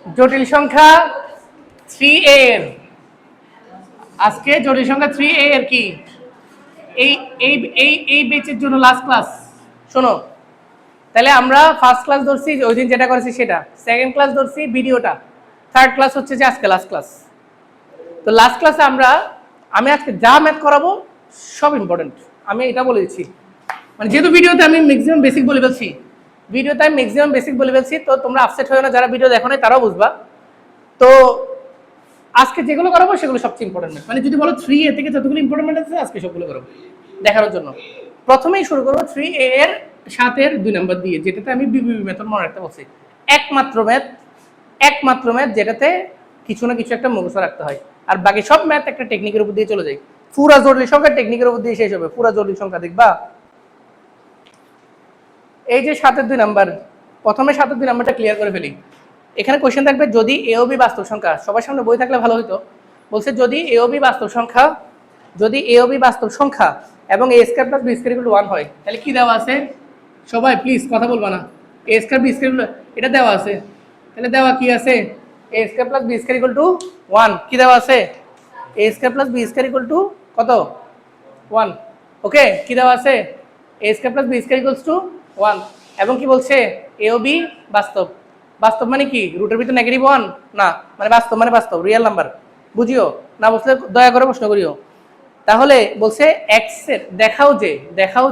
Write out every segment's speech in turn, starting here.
জটিল সংখ্যা 3a এর আজকে জটিল সংখ্যা 3a এর কি এই এই এই এই ব্যাচের জন্য লাস্ট ক্লাস। শোনো, তাহলে আমরা ফার্স্ট ক্লাস ধরছি ওই দিন যেটা করেছি সেটা, সেকেন্ড ক্লাস ধরছি ভিডিওটা, থার্ড ক্লাস হচ্ছে যে আজকে লাস্ট ক্লাস। তো লাস্ট ক্লাসে আমি আজকে যা ম্যাথ করাবো সব ইম্পর্টেন্ট, আমি এটা বলে দিচ্ছি। মানে যেহেতু ভিডিওতে আমি ম্যাক্সিমাম বেসিক বলে ফেলছি, তো তোমরা আপসেট হয়ে না, যারা ভিডিও দেখো নাই তারাও বুঝবা। তো আজকে যেগুলো করাবো সেগুলো সবচেয়ে ইম্পর্টেন্ট, মানে যদি বলো 3a থেকে যতগুলো ইম্পর্টেন্ট আছে আজকে সবগুলো করাবো দেখানোর জন্য। প্রথমেই শুরু করবো 3a এর 7 এর 2 নাম্বার দিয়ে, যেটাতে আমি বিবিবি মেথড মনে রাখতে বলছি। একমাত্র ম্যাথ যেটাতে কিছু না কিছু একটা মুখস্থ রাখতে হয়, আর বাকি সব ম্যাথ একটা টেকনিকের উপর দিয়ে চলে যায়। পুরা জটিল সংখ্যা টেকনিকের উপর দিয়ে শেষ হবে, পুরা জটিল সংখ্যা দেখবা। এই যে 7 এর 2 নাম্বার, প্রথমে 7 এর 2 নাম্বারটা ক্লিয়ার করে ফেলি। এখানে কোশ্চেন থাকবে যদি এ ও বি বাস্তব সংখ্যা, সবার সামনে বই থাকলে ভালো হতো। বলছে যদি এ ও বি বাস্তব সংখ্যা এবং a square plus b square equal to 1 হয়, তাহলে কি দেওয়া আছে? সবাই প্লিজ কথা বলবা না। এ স্কয়ার বি স্কয়ার এটা দেওয়া আছে, তাহলে দেওয়া কি আছে? A square plus b square equal to 1 কি দেওয়া আছে? A square plus b square equal to কত? 1। ওকে, কি দেওয়া আছে? A square plus b square equals to 1। এবং কি বলছে? এ ও বি বাস্তব। বাস্তব মানে কি? রুটের ভিতর নেগেটিভ 1 না, মানে বাস্তব রিয়েল নাম্বার, বুঝিও না। বুঝলে দয়া করে প্রশ্ন করিও। তাহলে বলছে এক্স এর দেখাও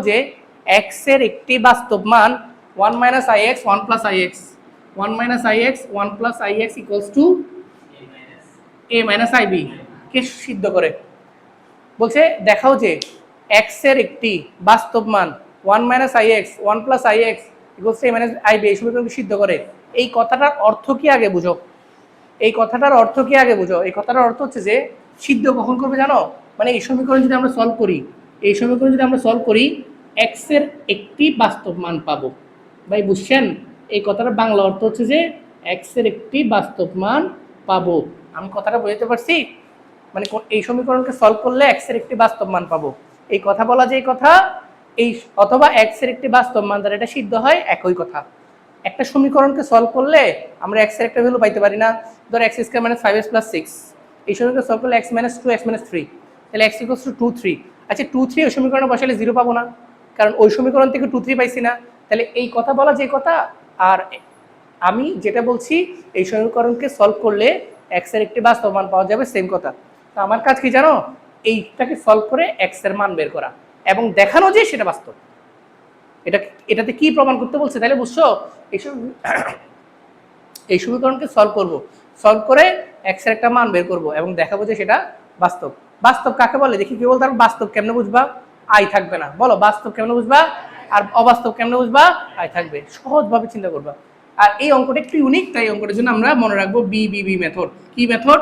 যে এক্স এর একটি বাস্তব মান 1 minus i x 1 plus i x 1 minus i x 1 plus i x equals to a minus i b কে সিদ্ধ করে। বলছে দেখাও যে এক্স এর একটি বাস্তব মান 1 minus i x 1 plus i x equals to a minus i b এই সমীকরণকে সিদ্ধ করে। এই কথাটার অর্থ কি আগে বুঝো। এই কথাটার অর্থ হচ্ছে যে সিদ্ধ কখন করবে জানো? মানে এই সমীকরণ যদি আমরা সলভ করি এক্স এর একটি বাস্তব মান পাবো। ভাই বুঝছেন? এই কথাটার বাংলা অর্থ হচ্ছে যে এক্স এর একটি বাস্তব মান পাবো। আমি কথাটা বুঝতে পারছি? মানে এই সমীকরণকে সলভ করলে এক্স এর একটি বাস্তব মান পাবো, এই কথা বলা যে কথা, এই অথবা এক্স এর একটি বাস্তব মান দ্বারা এটা সিদ্ধ হয়, একই কথা। একটা সমীকরণকে সলভ করলে আমরা এক্স এর একটা ভ্যালু পাইতে পারি না। ধর x square minus 5x plus 6, এই সমীকরণ সলভ করলে এক্স মাইনাস 2 এক্স মাইনাস 3, তাহলে এক্স ইকুয়ালস টু 2 3। আচ্ছা 2 3 ওই সমীকরণে বসালে 0 পাবো না, কারণ ওই সমীকরণ থেকে 2 3 পাইছি না। তাহলে এই কথা বলা যে কথা, আর আমি যেটা বলছি এই সমীকরণকে সলভ করলে এক্স এর একটি বাস্তব মান পাওয়া যাবে, সেম কথা। তো আমার কাজ কি জানো? এইটাকে সলভ করে এক্স এর মান বের করা এবং দেখানো যে সেটা বাস্তব। এটাতে কি প্রমাণ করতে বলছে তাহলে বুঝছো? এই সমীকরণকে সলভ করে এক্স এর একটা মান বের করব এবং দেখাবো যে সেটা বাস্তব। বাস্তব কাকে বলে দেখি, কি বলতে? বাস্তব কেমনে বুঝবা? আই থাকবে না। বলো বাস্তব কেমনে বুঝবা? আর অবাস্তব কেমনে বুঝবা? আই থাকবে। সহজভাবে চিন্তা করবা। আর এই অঙ্কটা একটু ইউনিক, তাই অঙ্কটার জন্য আমরা মনে রাখবো বিবিবি মেথড। কি মেথড?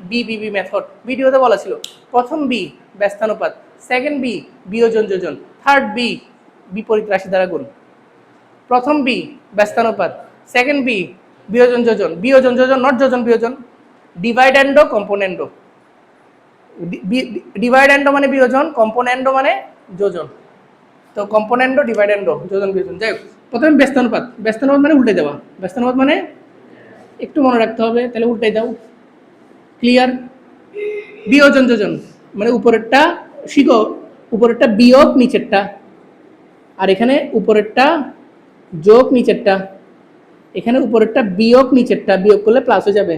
BBB method. ভিডিওতে বলা ছিল প্রথম বি ব্যস্তানুপাত, সেকেন্ড বি বিয়োজন যোজন, থার্ড বি বিপরীত রাশি দ্বারা গুণ। প্রথম বি ব্যস্তানুপাত, সেকেন্ড বি বিয়োজন যোজন নট যোজন বিয়োজন, ডিভাইডেন্ডো কম্পোনেন্ডো। ডিভাইডেন্ডো মানে বিয়োজন, কম্পোনেন্ডো মানে যোজন। তো কম্পোনেন্ডো ডিভাইডেন্ডো যোজন বিয়োজন। যাই হোক, প্রথমে ব্যস্তানুপাত মানে উল্টে দেওয়া। ব্যস্তানুপাত মানে একটু মনে রাখতে হবে, তাহলে উল্টে দাও। ক্লিয়ার? বিয়োজন যোজন মানে উপরেরটা শিখো, উপরেরটা বিয়োগ নিচেরটা, আর এখানে উপরেরটা যোগ নিচেরটা, এখানে উপরেরটা বিয়োগ নিচেরটা, বিয়োগ করলে প্লাস হয়ে যাবে,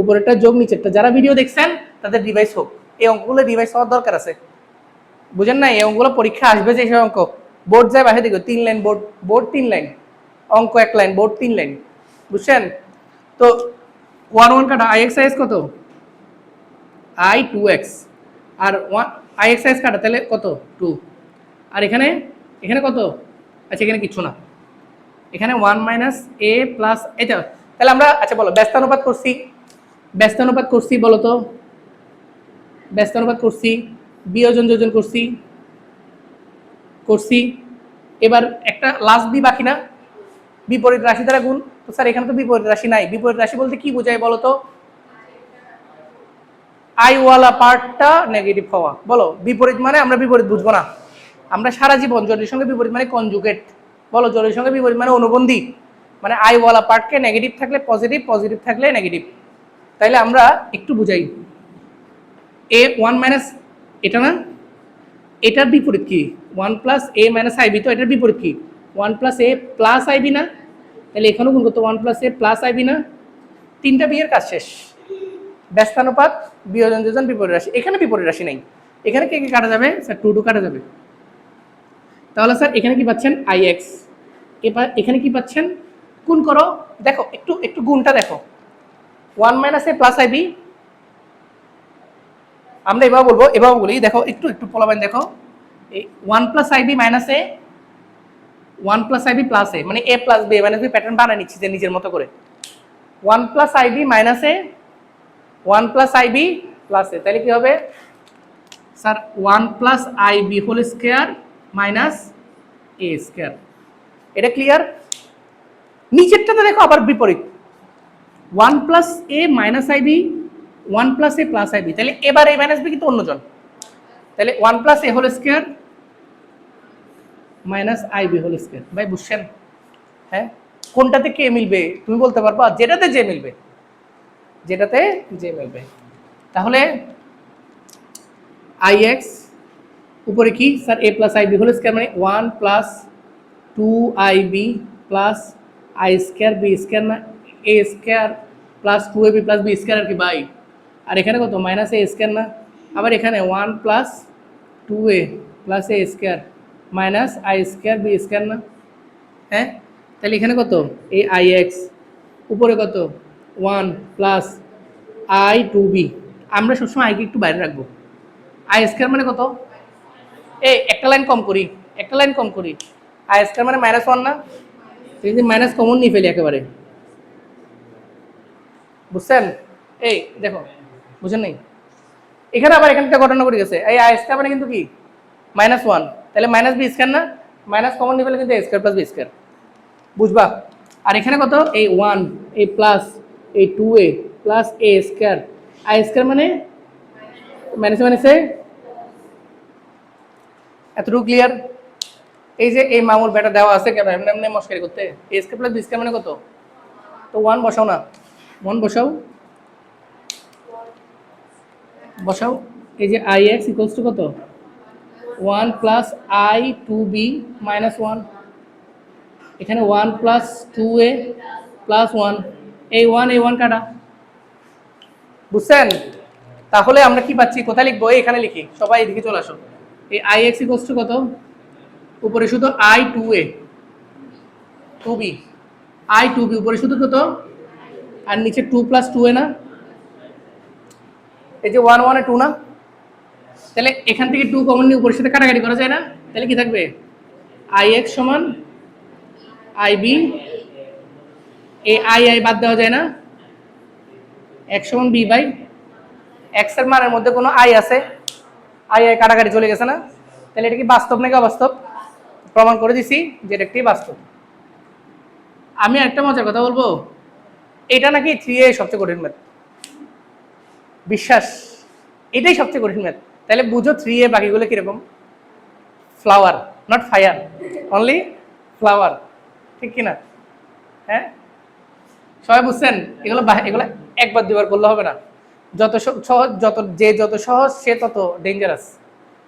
উপরেরটা যোগ নিচেরটা। যারা ভিডিও দেখছেন তাদের রিভাইজ হোক, এই অঙ্কগুলো রিভাইজ হওয়ার দরকার আছে। বুঝেন না? এই অঙ্কগুলো পরীক্ষা আসবে যে অঙ্ক বোর্ড যায় বাসে দেখো 3 লাইন বোর্ড 3 লাইন, অঙ্ক 1 লাইন, বোর্ড 3 লাইন। বুঝছেন? তো 1 1 কাটা, আইএক্স কত? আই 2x, আর আইএক্স কাটা তাহলে কত? 2। আর এখানে কত? আচ্ছা এখানে কিচ্ছু না, এখানে 1 মাইনাস এ প্লাস এটা। তাহলে আমরা আচ্ছা বলো ব্যস্তানুপাত করছি বলো তো, ব্যস্তানুপাত করছি, বিয়োজন যোজন করছি। এবার একটা লাস্ট বি বাকি না, বিপরীত রাশি দ্বারা গুণ। তো স্যার এখানে তো বিপরীত রাশি নাই। বিপরীত রাশি বলতে কি বোঝায় বলো তো? আই ওয়ালা পার্টটা নেগেটিভ হওয়া। বলো বিপরীত মানে আমরা বিপরীত বুঝবো না, আমরা সারা জীবন জটিল সঙ্গে বিপরীত মানে কনজুগেট। বলো জটিল সঙ্গে বিপরীত মানে অনুবন্ধী। মানে আই ওয়ালা পার্টকে নেগেটিভ থাকলে পজিটিভ, পজিটিভ থাকলে নেগেটিভ। তাইলে আমরা একটু বুঝাই, এ ওয়ান মাইনাস এটা না, এটার বিপরীত কি? One plus a minus IB, তো এটার বিপরীত কি? One plus a plus IB না? তাহলে এখানেও গুণ করতে one plus a plus IB না? তিনটা বিয়ের কাজ শেষ। ব্যস্তানুপাত, বিয়োজন যোজন, বিপরীত রাশি। এখানে বিপরীত রাশি নেই, এখানে কে কে কাটা যাবে স্যার? টু টু কাটা যাবে। তাহলে স্যার এখানে কি পাচ্ছেন? I x. এবার এখানে কি পাচ্ছেন? গুণ করো, দেখো একটু একটু গুণটা দেখো, ওয়ান মাইনাস এ প্লাস আইবি। আমরা এবার বলবো, এবার বলি, দেখো একটু একটু পোলাবেন, দেখো এই one plus i b minus a, one plus i b plus a, মানে a plus b minus b pattern বানিয়ে নিচ্ছি যে নিজের মতো করে। One plus i b minus a, one plus i b plus a, তাহলে কি হবে sir? One plus i b whole square minus a square. এটা ক্লিয়ার? নিচেরটাতে দেখো আবার বিপরীত, one plus a minus i b, one plus a plus i b. তাহলে এবার এ মাইনাস বি কিন্তু অন্যজন, তাহলে one plus a whole square minus i b whole square. ভাই বুঝছেন? হ্যাঁ, কোনটাতে কে মিলবে তুমি বলতে পারবা? যেটাতে যে মিলবে, যেটাতে যে মিলবে। তাহলে আই এক্স উপরে কি sir? A plus i b whole square, মানে one plus two i b plus i square b square না? A square plus two a b plus b square আর কি বাই, আর এখানে কত? মাইনাস এ স্কোয়ার না? আবার এখানে one plus two a plus a square minus i square b square না? হ্যাঁ, তাহলে এখানে কত? এ আই এক্স, উপরে কত? One plus i two b. আমরা সবসময় আইকে একটু বাইরে রাখবো। আই স্কোয়ার মানে কত? এই একটা লাইন কম করি, একটা লাইন কম করি, আই স্কোয়ার মানে মাইনাস ওয়ান না? যদি মাইনাস কমন নিয়ে ফেলি একেবারে, বুঝছেন? এই দেখো, বুঝেন নাই? এখানে আবার এখানে একটা ঘটনা করে গেছে, এই আই স্কোয়ার মানে কিন্তু কি? মাইনাস ওয়ান, তাহলে মাইনাস বি স্কোয়ার না? মাইনাস কমন নিয়ে ফেলে কিন্তু a square plus b square, বুঝবা? আর এখানে কত? এই ওয়ান, এই প্লাস এই two a plus a square, i square মানে মাইনাসে মাইনাসে। এতটুকু ক্লিয়ার? এই যে এই মামুর বেটা দেওয়া আছে কেন এমনি এমনি মস্কারি করতে? এ স্কোয়ার প্লাস বি স্কোয়ার মানে কত? তো ওয়ান বসাও না, ওয়ান বসাও, বসাও। এই যে আই এক্স ইকুয়ালস টু কত? One plus i two b minus one, এখানে one plus two a plus one, এই ওয়ান কাটা, বুঝছেন? তাহলে আমরা কি পাচ্ছি? কোথায় লিখবো? এখানে লিখি, সবাই এদিকে চলে আসো। এই আই এক্স ইকুয়ালস টু কত? উপরে শুধু i two a two b, i two b উপরে শুধু কত? আর নিচে টু প্লাস টু এ না? এই যে ওয়ান ওয়ানে টু না? তাহলে এখান থেকে টু কমন নিয়ে উপরের সাথে কাটাকাটি করা যায় না? তাহলে কি থাকবে? আই এক্স সমান আই বি, এই আই বাদ দেওয়া যায় না? এক্স সমান বি বাই এক্স এর মানের মধ্যে কোনো আই আছে? আই কাটাকাটি চলে গেছে না? তাহলে এটা কি বাস্তব নাকি অবাস্তব? প্রমাণ করে দিছি যে এটা একটি বাস্তব। আমি একটা মজার কথা বলবো, এটা নাকি 3A সবচেয়ে কঠিন ম্যাথ, বিশ্বাস, এটাই সবচেয়ে কঠিন ম্যাথ। তাহলে বুঝো 3A বাকিগুলো কিরকম? Flower, not fire, only flower, ঠিক কিনা? হ্যাঁ, সবাই বুঝছেন? এগুলো এগুলো একবার দুবার করলে হবে না। যত সহজ, যত সহজ সে তত ডেঞ্জারাস।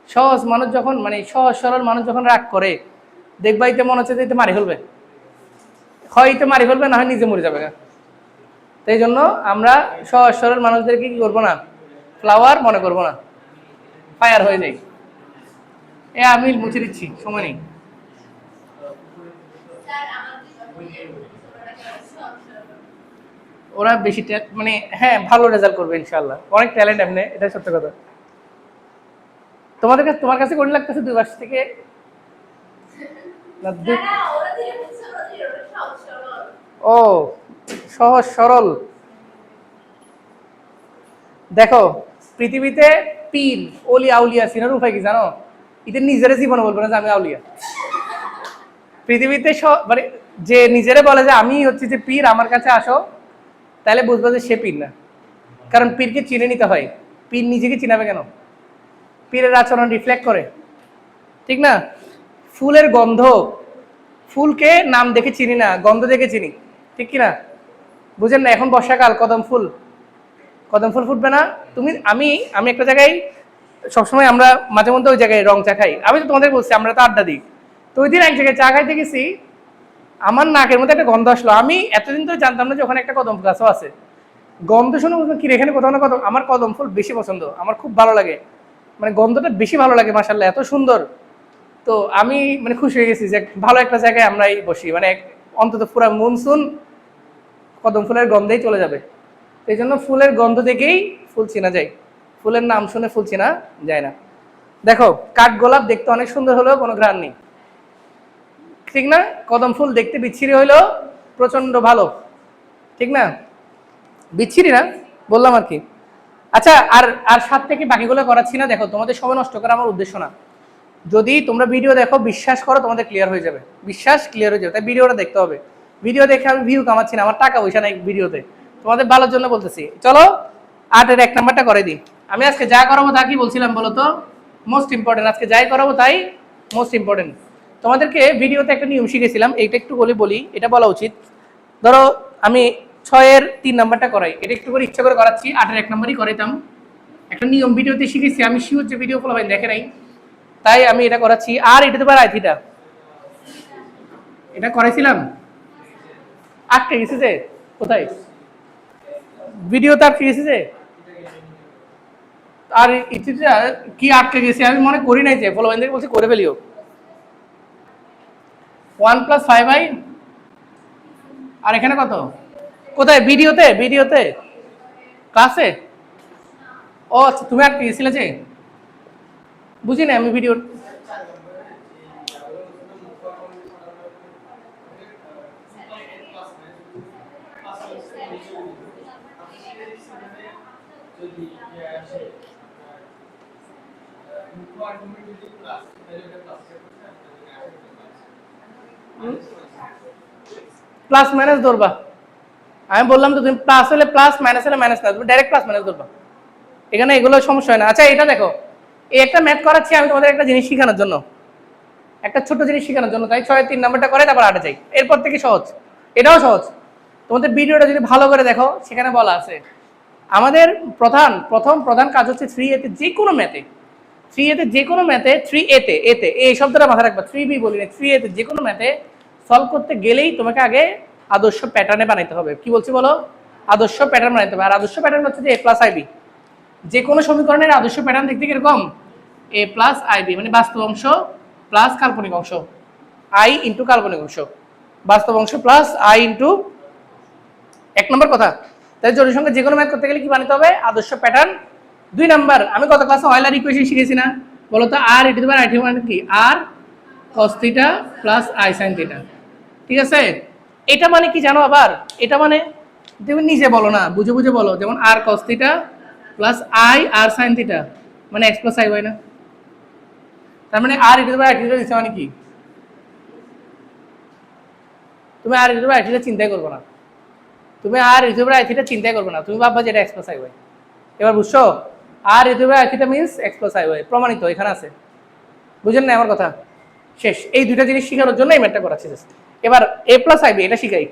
সহজ মানুষ যখন, মানে সহজ সরল মানুষ যখন রাগ করে, দেখবা এতে মনে হচ্ছে যে এতে মারি ফেলবে, হয় এতে মারি ফেলবে, না হয় নিজে মরে যাবে। তাই জন্য আমরা সহজ সরল মানুষদেরকে কি করবো না? ফ্লাওয়ার মনে করবো না, ফায়ার হয়ে যাই। আমি মুছে দিচ্ছি, সময় নেই। ওরা বেশি মানে হ্যাঁ ভালো রেজাল্ট করবে ইনশাআল্লাহ, অনেক ট্যালেন্ট এমনি, এটা সত্য কথা। তোমার কাছে কোন লাগতেছে 2 মাস থেকে? ও সহজ সরল। দেখো পৃথিবীতে পীর ওলি আউলিয়া চিনার উপায় কি জানো? এদের নিজের জীবনে বলবো না যে আমি আউলিয়া। পৃথিবীতে মানে যে নিজেরে বলে যে আমি হচ্ছে যে পীর, আমার কাছে আসো, তাহলে বুঝবো যে সে পীর না। কারণ পীরকে চিনে নিতে হয়, পীর নিজেকে চিনাবে কেন? পীরের আচরণ রিফ্লেক্ট করে, ঠিক না? ফুলের গন্ধ, ফুলকে নাম দেখে চিনি না, গন্ধ দেখে চিনি। ঠিক কিনা? বুঝেন না? এখন বর্ষাকাল, কদম ফুল ফুটবে না? আমি আমি একটা জায়গায় সবসময় আমরা মাঝে মধ্যে ওই জায়গায় রং চা খাই। আমি তো তোমাদের বলছি আমরা তো আড্ডা দিই। তো ওই দিন এক জায়গায় চা খাইতে গেছি, আমার নাকের মধ্যে একটা গন্ধ আসলো। আমি এতদিন তো জানতাম না যে ওখানে একটা কদম গাছও আছে। গন্ধ শুনে বললাম কি এখানে কোথাও না কদম। আমার কদম ফুল বেশি পছন্দ, আমার খুব ভালো লাগে, মানে গন্ধটা বেশি ভালো লাগে, মাশাআল্লাহ এত সুন্দর। তো আমি মানে খুশি হয়ে গেছি যে ভালো একটা জায়গায় আমরাই বসি, মানে অন্তত পুরো মনসুন কদম ফুলের গন্ধেই চলে যাবে। এই জন্য ফুলের গন্ধ দেখেই ফুল চেনা যায়, ফুলের নাম শুনে ফুল চেনা যায় না। দেখো কাঠগোলাপ দেখতে অনেক সুন্দর হলেও কোনো ঘ্রাণ নেই, ঠিক না? কদম ফুল দেখতে বিচ্ছিরি হইলেও প্রচন্ড ভালো, ঠিক না? বিচ্ছিরি না বললাম আর কি। আচ্ছা, আর আর সাত থেকে বাকিগুলো করাচ্ছি না। দেখো তোমাদের সময় নষ্ট করা আমার উদ্দেশ্য না। যদি তোমরা ভিডিও দেখো, বিশ্বাস করো তোমাদের ক্লিয়ার হয়ে যাবে, বিশ্বাস ক্লিয়ার হয়ে যাবে। তাই ভিডিওটা দেখতে হবে। ভিডিও দেখে আমি ভিউ কামাচ্ছি না, আমার টাকা পয়সা নাই ভিডিওতে, তোমাদের ভালোর জন্য বলতেছি। চলো 8-এর 1 নাম্বারটা করে দিই। আমি আজকে যা করাবো তা কি বলছিলাম বলো তো? Most important. আজকে যাই করাবো তাই মোস্ট ইম্পর্টেন্ট। তোমাদেরকে ভিডিওতে একটা নিয়ম শিখেছিলাম, এইটা একটু বলি, এটা বলা উচিত। ধরো আমি 6-এর 3 নাম্বারটা করাই, এটা একটু করে ইচ্ছা করে করাচ্ছি, 8-এর 1 নাম্বারই করাইতাম। একটা নিয়ম ভিডিওতে শিখেছি, আমি শিওর যে ভিডিও ফলো দেখে নাই, তাই আমি এটা করাচ্ছি। আর এটা তো আই থিটা, এটা করাইছিলাম, আটকে গেছে যে কোথায় ভিডিও তো আটকে গেছে যে, আর ইতিটা কি আটকে গেছে আমি মনে করি নাই, যে ফলো থেকে বলছি করে ফেলিও। 1+5i, আর এখানে কত? কোথায়? ভিডিওতে ক্লাসে? ও আচ্ছা, তুমি আটকে গেছিলে যে, বুঝি না আমি ভিডিও। প্লাস মাইনাস ধরবা, আমি বললাম তো তুমি প্লাস হলে প্লাস, মাইনাস হলে মাইনাস না, তুমি ডাইরেক্ট প্লাস মাইনাস ধরবা, এখানে এগুলো সমস্যা হয় না। আচ্ছা এটা দেখো, এই একটা ম্যাথ করাচ্ছি আমি তোমাদের একটা জিনিস শেখানোর জন্য, একটা ছোট জিনিস শেখানোর জন্য, তাই 6-এর 3 নাম্বারটা করে তারপর 8-এ যাই। এরপর থেকে সহজ, এটাও সহজ। তোমাদের ভিডিওটা যদি ভালো করে দেখো, সেখানে বলা আছে আমাদের প্রধান কাজ হচ্ছে 3a-তে যে কোনো ম্যাথে, 3a-তে যে কোনো ম্যাথে, 3a-তে এতে এই শব্দটা মাথায় রাখবা, 3b বলি না, 3a-তে যে কোনো ম্যাথে সলভ করতে গেলেই তোমাকে আগে আদর্শ প্যাটার্নে বানাইতে হবে। কি বলছি বলো? আদর্শ প্যাটার্ন বানাইতে হবে। আর আদর্শ প্যাটার্ন হচ্ছে যে a+ib, যে কোনো সমীকরণের আদর্শ প্যাটার্ন দেখতে কিরকম? a+ib, মানে বাস্তব অংশ প্লাস কাল্পনিক অংশ, i ইন্টু কাল্পনিক অংশ, বাস্তব অংশ প্লাস i ইন্টু 1 নম্বর কথা। তাই জটিল সংখ্যা যে কোনো ম্যাথ করতে গেলে কি বানাতে হবে? আদর্শ প্যাটার্ন। 2 নাম্বার, আমি গত ক্লাসে অয়লার ইকুয়েশন শিখেছি না? বলো তো r e to the power i মানে কি? r cos theta plus i sin theta, ঠিক আছে? এটা মানে কি জানো? আবার এটা মানে তুমি নিজে বলো না, বুঝে বুঝে বলো। যেমন r cos theta plus i r sin theta মানে x প্লাস iy না? তার মানে r e to the power i theta দিচ্ছে মানে কি? তুমি r e to the power i theta চিন্তাই করবে না, তুমি r e to the power i theta চিন্তাই করবে না, তুমি ভাববা যে এটা x প্লাস iy। এবার বুঝছো? r e to the power i theta means x plus iy, প্রমাণিত, এখানে আছে। বুঝেন না আমার কথা? শেষ। এই দুইটা জিনিস শেখানোর জন্য এই ম্যাথটা করাচ্ছি। এবার a+ib এটা শিখাই।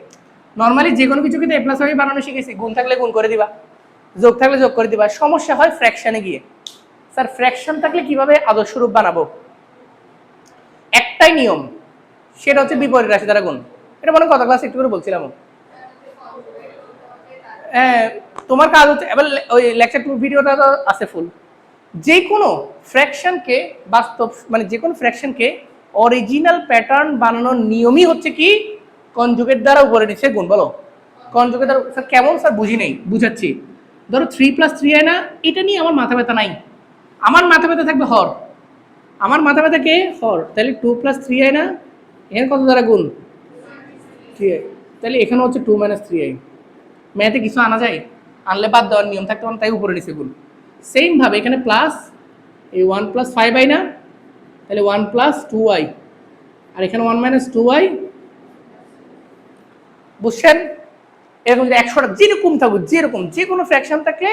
নরমালি যে কোনো কিছু কিন্তু a+ib বানানো শিখেছি, গুণ থাকলে গুণ করে দিবা, যোগ থাকলে যোগ করে দিবা। সমস্যা হয় ফ্র্যাকশনে গিয়ে, স্যার ফ্র্যাকশন থাকলে কিভাবে আদর্শ রূপ বানাবো? একটাই নিয়ম, সেটা হচ্ছে বিপরীত রাশি দ্বারা গুণ। এটা মনে কত ক্লাস একটু করে বলছিলাম। হ্যাঁ, তোমার কাজ হচ্ছে, এবার ওই লেকচার 2 ভিডিওটা তো আছে ফুল। যে কোনো ফ্র্যাকশনকে বাস্তব, মানে যে কোনো ফ্র্যাকশনকে অরিজিনাল প্যাটার্ন বানানোর নিয়মই হচ্ছে কি? কনজুগেট দ্বারা উপরে নিচে গুণ। বলো কনজুগেট দ্বারা। স্যার কেমন? স্যার বুঝি নেই, বুঝাচ্ছি। ধরো 3+3i না, এটা নিয়ে আমার মাথা ব্যথা নাই। আমার মাথা ব্যথা থাকবে হর, আমার মাথা ব্যথা কে? হর। তাহলে 2+3i না, এখানে কত দ্বারা গুণ? 3i। তাহলে এখানে হচ্ছে 2 - 3i। ম্যাথে কিছু আনা যায়? আনলে বাদ দেওয়ার নিয়ম থাকতে পারে, তাই উপরে নিচে গুণ। সেম ভাবে এখানে প্লাস, এই 1+5i না, তাহলে 1+2i, আর এখানে 1 - 2i। বুঝছেন? এরকম যদি 100টা যেরকম থাকুক, যেরকম যে কোনো ফ্র্যাকশন থাকলে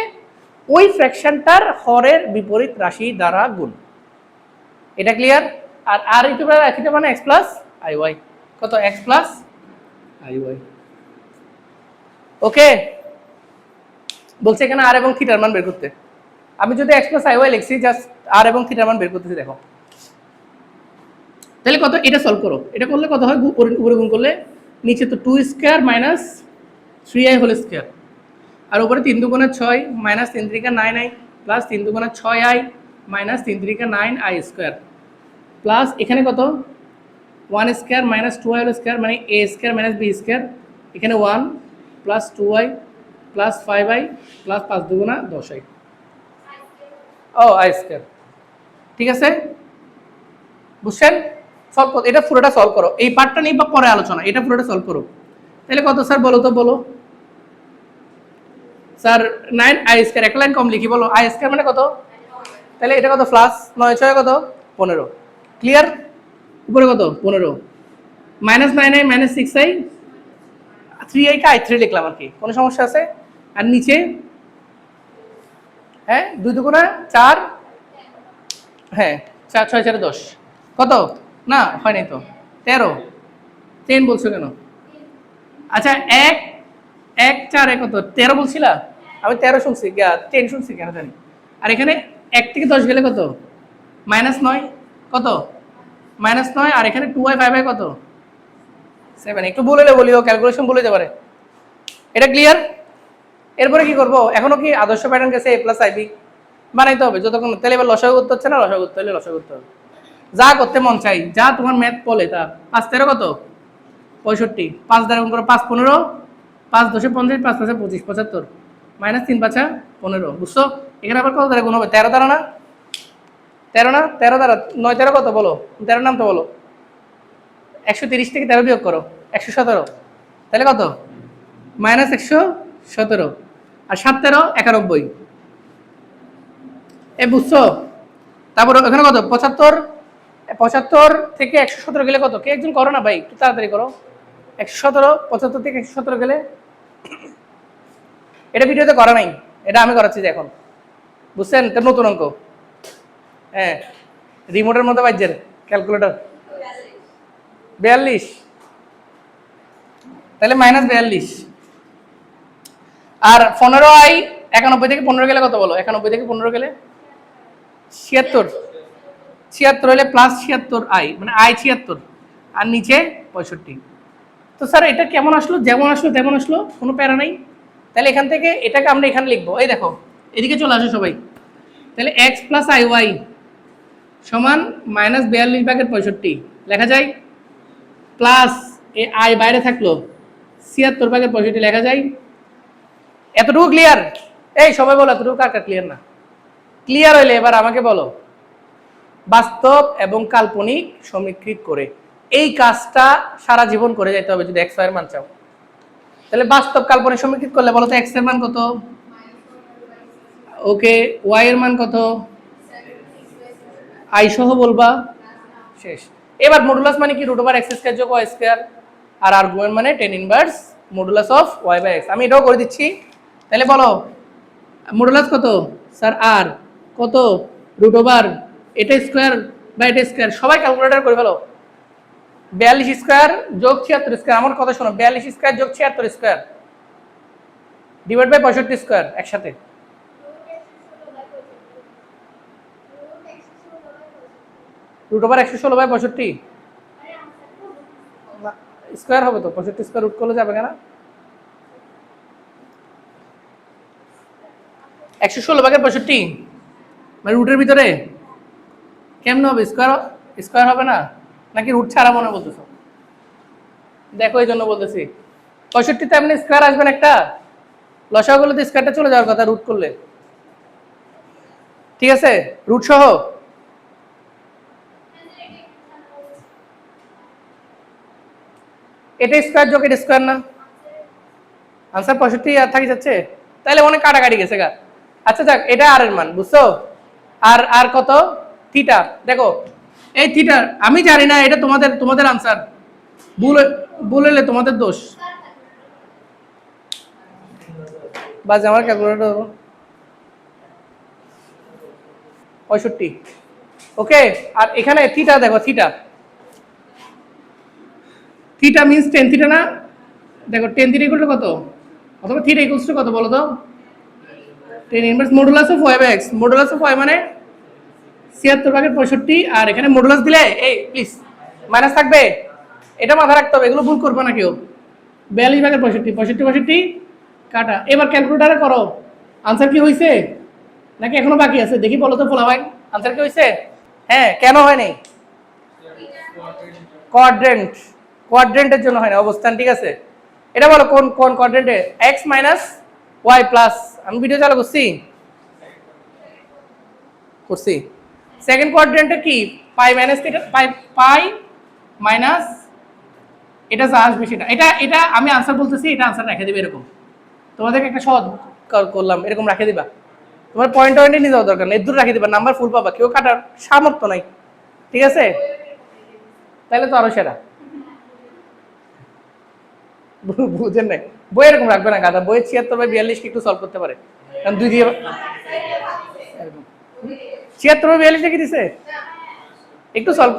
ওই ফ্র্যাকশনটার হরের বিপরীত রাশি দ্বারা গুণ। এটা ক্লিয়ার? আর r e to the power i theta মানে x প্লাস iy, কত? x plus iy। ওকে, বলছে এখানে আর এবং থিটার মান বের করতে। আমি যদি এক্স প্লাস আই ওয়াই লিখছি, জাস্ট আর এবং থিটার মান বের করতেছি। দেখো তাহলে কত, এটা সলভ করো। এটা করলে কত হয়, উপরে গুণ করলে নিচে তো 2 square minus 3i whole square, আর উপরে 3 দুগুণে 6 মাইনাস 3 3 9i প্লাস 3 দুগুণে 6i minus 3 3 9i square plus এখানে কত 1 square minus 2i whole square, মানে a square minus b square, এখানে 1 plus 2i plus 5i plus 5 দুগুণা 10i, ও i স্কয়ার। ঠিক আছে, বুঝছেন? সলভ করো, এটা পুরোটা সলভ করো। এই পার্টটা নিয়ে বা পরে আলোচনা, এটা পুরোটা সলভ করো। তাহলে কত স্যার বলো তো, বলো স্যার 9i স্কয়ার, একটা লাইন কম লিখি, বলো i স্কয়ার মানে কত? তাহলে এটা কত, প্লাস 9 6 কত 15, ক্লিয়ার? উপরে কত 15 minus 9i minus 6i, 3i কে i3 লিখলাম আর কি, কোনো সমস্যা আছে? আর নিচে হ্যাঁ 2 দুগুণা 4, হ্যাঁ 4 6 4 10, কত না হয় নাই তো 13, 10 বলছো কেন? আচ্ছা 1 1 4 কত 13 বলছিলা, আমি 13 শুনছি, 10 শুনছি কেন জানি। আর এখানে 1 থেকে 10 গেলে কত, মাইনাস 9, কত মাইনাস 9, আর এখানে 2i 5i কত 7, একটু বলে বলিও, ক্যালকুলেশন বলে যেতে পারে। এটা ক্লিয়ার? এরপরে কি করব, এখনো কি আদর্শ প্যাটার্ন গেছে a প্লাস ib বানাইতে হবে যতক্ষণ, তাহলে এবার লসাগু করতে হচ্ছে না, লসাগু করতে হলে লসাগু করতে হবে, যা করতে মন চাই, যা তোমার ম্যাথ বলে তা। 5 13 কত 65, 5 দ্বারা গুণ করো 5 15, 5 10 50, 5 5 25 75, মাইনাস 3 5 15, বুঝছো? এখানে আবার কত দ্বারা গুণ হবে, 13 দ্বারা না, 13 না, 13 দ্বারা 9 13 কত বলো, 13 নাম তো বলো, 130 থেকে 13 বিয়োগ করো 117, তাহলে কত মাইনাস 117, আর 7 13 91, এ বুঝছো? তারপর এখানে কত 75, 75 থেকে 117 গেলে কত, কে একজন করো না ভাই, একটু তাড়াতাড়ি করো। 117, 75 থেকে 117 গেলে, এটা ভিডিওতে করা নাই, এটা আমি করাচ্ছি যে এখন, বুঝছেন? এটা নতুন অঙ্ক, হ্যাঁ রিমোটের মতো বাজছে ক্যালকুলেটর, 42, তাহলে মাইনাস 42, আর 15i 91 থেকে 15 গেলে কত বলো, 91 থেকে 15 গেলে 76, 76 হলে প্লাস 76i, মানে i 76, আর নিচে 65। তো স্যার এটা কেমন আসলো, যেমন আসলো তেমন আসলো, কোনো প্যারা নাই। তাহলে এখান থেকে এটাকে আমরা এখানে লিখবো, এই দেখো এদিকে চলে আসো সবাই। তাহলে x প্লাস আই ওয়াই সমান মাইনাস 42/65 লেখা যায়, প্লাস এ আই বাইরে থাকলো 76/65 লেখা যায়। এতটুকু ক্লিয়ার? এই সবাই বলো এতটুকু কার কার ক্লিয়ার না? ক্লিয়ার হইলে এবার আমাকে বলো, বাস্তব এবং কাল্পনিক সমীকৃত করে এই কাজটা সারা জীবন করে যেতে হবে যদি x এর মান চাও। তাহলে বাস্তব কাল্পনিক সমীকৃত করলে বলো তো x এর মান কত, ওকে y এর মান কত, i সহ বলবা, শেষ। এবার মডুলাস মানে কি, √x² যোগ y স্কয়ার, আর আর্গুমেন্ট মানে tan inverse modulus of y/x। আমি এটাও করে দিচ্ছি, তাহলে বলো মডুলাস কত স্যার, আর কত √ এটা স্কয়ার বা এটা স্কয়ার, সবাই ক্যালকুলেটর করে ফেলো। 42 স্কয়ার যোগ 76 স্কয়ার, আমার কথা শোনো, 42 স্কয়ার যোগ 76 স্কয়ার ডিভাইড বাই 65 স্কয়ার একসাথে, √116/65 স্কয়ার হবে তো, 65 স্কয়ার রুট করলে যাবে কেন, 116/65 মানে রুটের ভিতরে কেমন হবে, স্কয়ার স্কয়ার হবে না, নাকি রুট ছাড়া মনে বলতেছো? দেখো এই জন্য বলতেছি, 65 তে এমনি স্কয়ার আসবে না একটা, লসাগু করলে তো স্কয়ারটা চলে যাওয়ার কথা রুট করলে, ঠিক আছে রুট সহ। এটা স্কয়ার যোগ এটা স্কয়ার না, আনসার 65 আর থাকি যাচ্ছে, তাহলে অনেক কাটাকাটি গেছে গা। আচ্ছা যাক, এটা আর এর মান বুঝছো, আর আর কত থিটা, দেখো এই থিটা আমি জানি না, এটা তোমাদের তোমাদের আনসার, ভুল হলে তোমাদের দোষ। বাস আমার ক্যালকুলেটর 65, ওকে। আর এখানে থিটা দেখো, theta theta means tan theta না, দেখো টেন থিটা ইকুয়াল টু কত অথবা থিটা ইকুয়ালস টু কত বলো তো, tan inverse modulus of y by x. Modulus of y মানে 76/65, আর এখানে মডুলাস দিলে এই প্লিজ মাইনাস থাকবে, এটা মাথা রাখতে হবে, এগুলো ভুল করবো না কেউ। 42/65, 65 কাটা। এবার ক্যালকুলেটারে করো, আনসার কি হয়েছে নাকি এখনো বাকি আছে দেখি বলো তো ফোলা ভাই, আনসার কি হয়েছে? হ্যাঁ, কেন হয়নি? কোয়াড্রেন্ট, কোয়াড্রেন্টের জন্য হয় না, অবস্থান। ঠিক আছে, এটা বলো কোন কোন কোয়াড্রেন্টে? এক্স মাইনাস ওয়াই প্লাস, আমি ভিডিও চালু করছি করছি। সেকেন্ড কোয়াড্রেন্টে কি? পাই মাইনাস থিটা, পাই মাইনাস, এটা যা আসবে সেটা, এটা আমি আনসার বলতেছি, এটা আনসার রেখে দিবে এরকম। তোমাদেরকে একটা সহজ করলাম, এরকম রেখে দিবা। তোমার পয়েন্ট পয়েন্টে নিয়ে যাওয়া দরকার নেই, দূর রাখে দিবা, নাম্বার ফুল পাবা, কেউ কাটার সামর্থ্য নাই। ঠিক আছে, তাহলে তো আরো সেরা। বুঝেন নাই? বই এরকম রাখবে না গাদা, বইয়ের 76/42 একটু সলভ করতে পারে, কারণ 2 দিয়ে 76/42 কি দিছে একটু সলভ,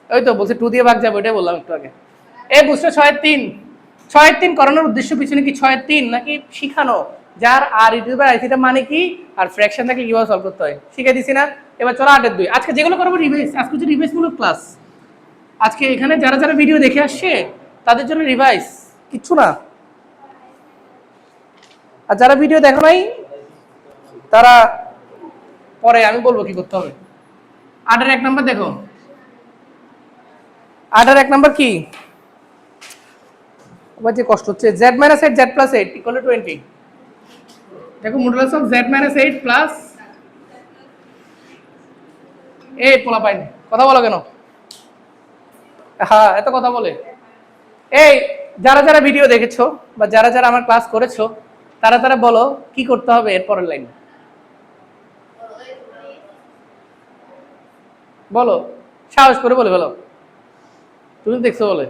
ওই তো বলছে 2 দিয়ে ভাগ যাবে, ওইটাই বললাম একটু আগে। এই বুঝছো 6/3, 6/3 করানোর উদ্দেশ্য পিছনে কি 6/3 নাকি শিখানো, যার আর ইউটিউবের মানে কি আর ফ্র্যাকশন থাকলে কিভাবে সলভ করতে হয় শিখে দিছি না। এবার চলো 8/2। আজকে যেগুলো করবো রিভাইজ, আজকে হচ্ছে রিভাইজমূলক ক্লাস। আজকে এখানে যারা যারা ভিডিও দেখে আসছে তাদের জন্য রিভাইজ, কিচ্ছু না। আর যারা ভিডিও দেখো নাই তারা পরে আমি বলবো কি করতে হবে। 8-এর 1 নাম্বার দেখো, 8-এর 1 নাম্বার কি? আবার যে কষ্ট হচ্ছে, z - 8 z + 8 = 20। দেখো মডুলাস অফ z - 8 প্লাস, এই পোলা পাইন কথা বলো কেন? হ্যাঁ, এত কথা বলে। এই যারা যারা ভিডিও দেখেছো বা যারা যারা আমার ক্লাস করেছো তারা তারা বলো কি করতে হবে এর পরের লাইন বলো, সাহস করে বলে বলো। তুমি দেখছো বলে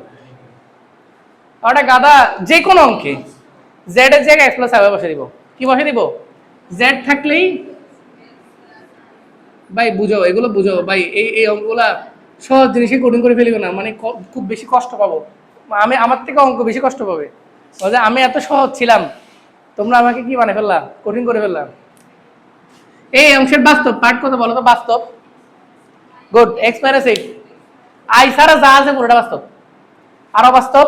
ওটা গাদা, যে কোনো অঙ্কে z এর জায়গায় x + 5 বসে দিব। কি বসে দিব? z থাকলেই ভাই বুঝো, এগুলো বুঝো ভাই, এই অঙ্কগুলা সহজ জিনিসই কঠিন করে ফেলিব না, মানে খুব বেশি কষ্ট পাবো। আমার থেকে অঙ্ক বেশি কষ্ট পাবে। আমি এত সহজ ছিলাম, তোমরা আমাকে কি মানে ফেললা, কঠিন করে ফেললাম। এই অংশের বাস্তব পার্ট কত বলো তো? বাস্তব, গুড, x - 8 আই সারা যা আছে পুরোটা বাস্তব। আরো বাস্তব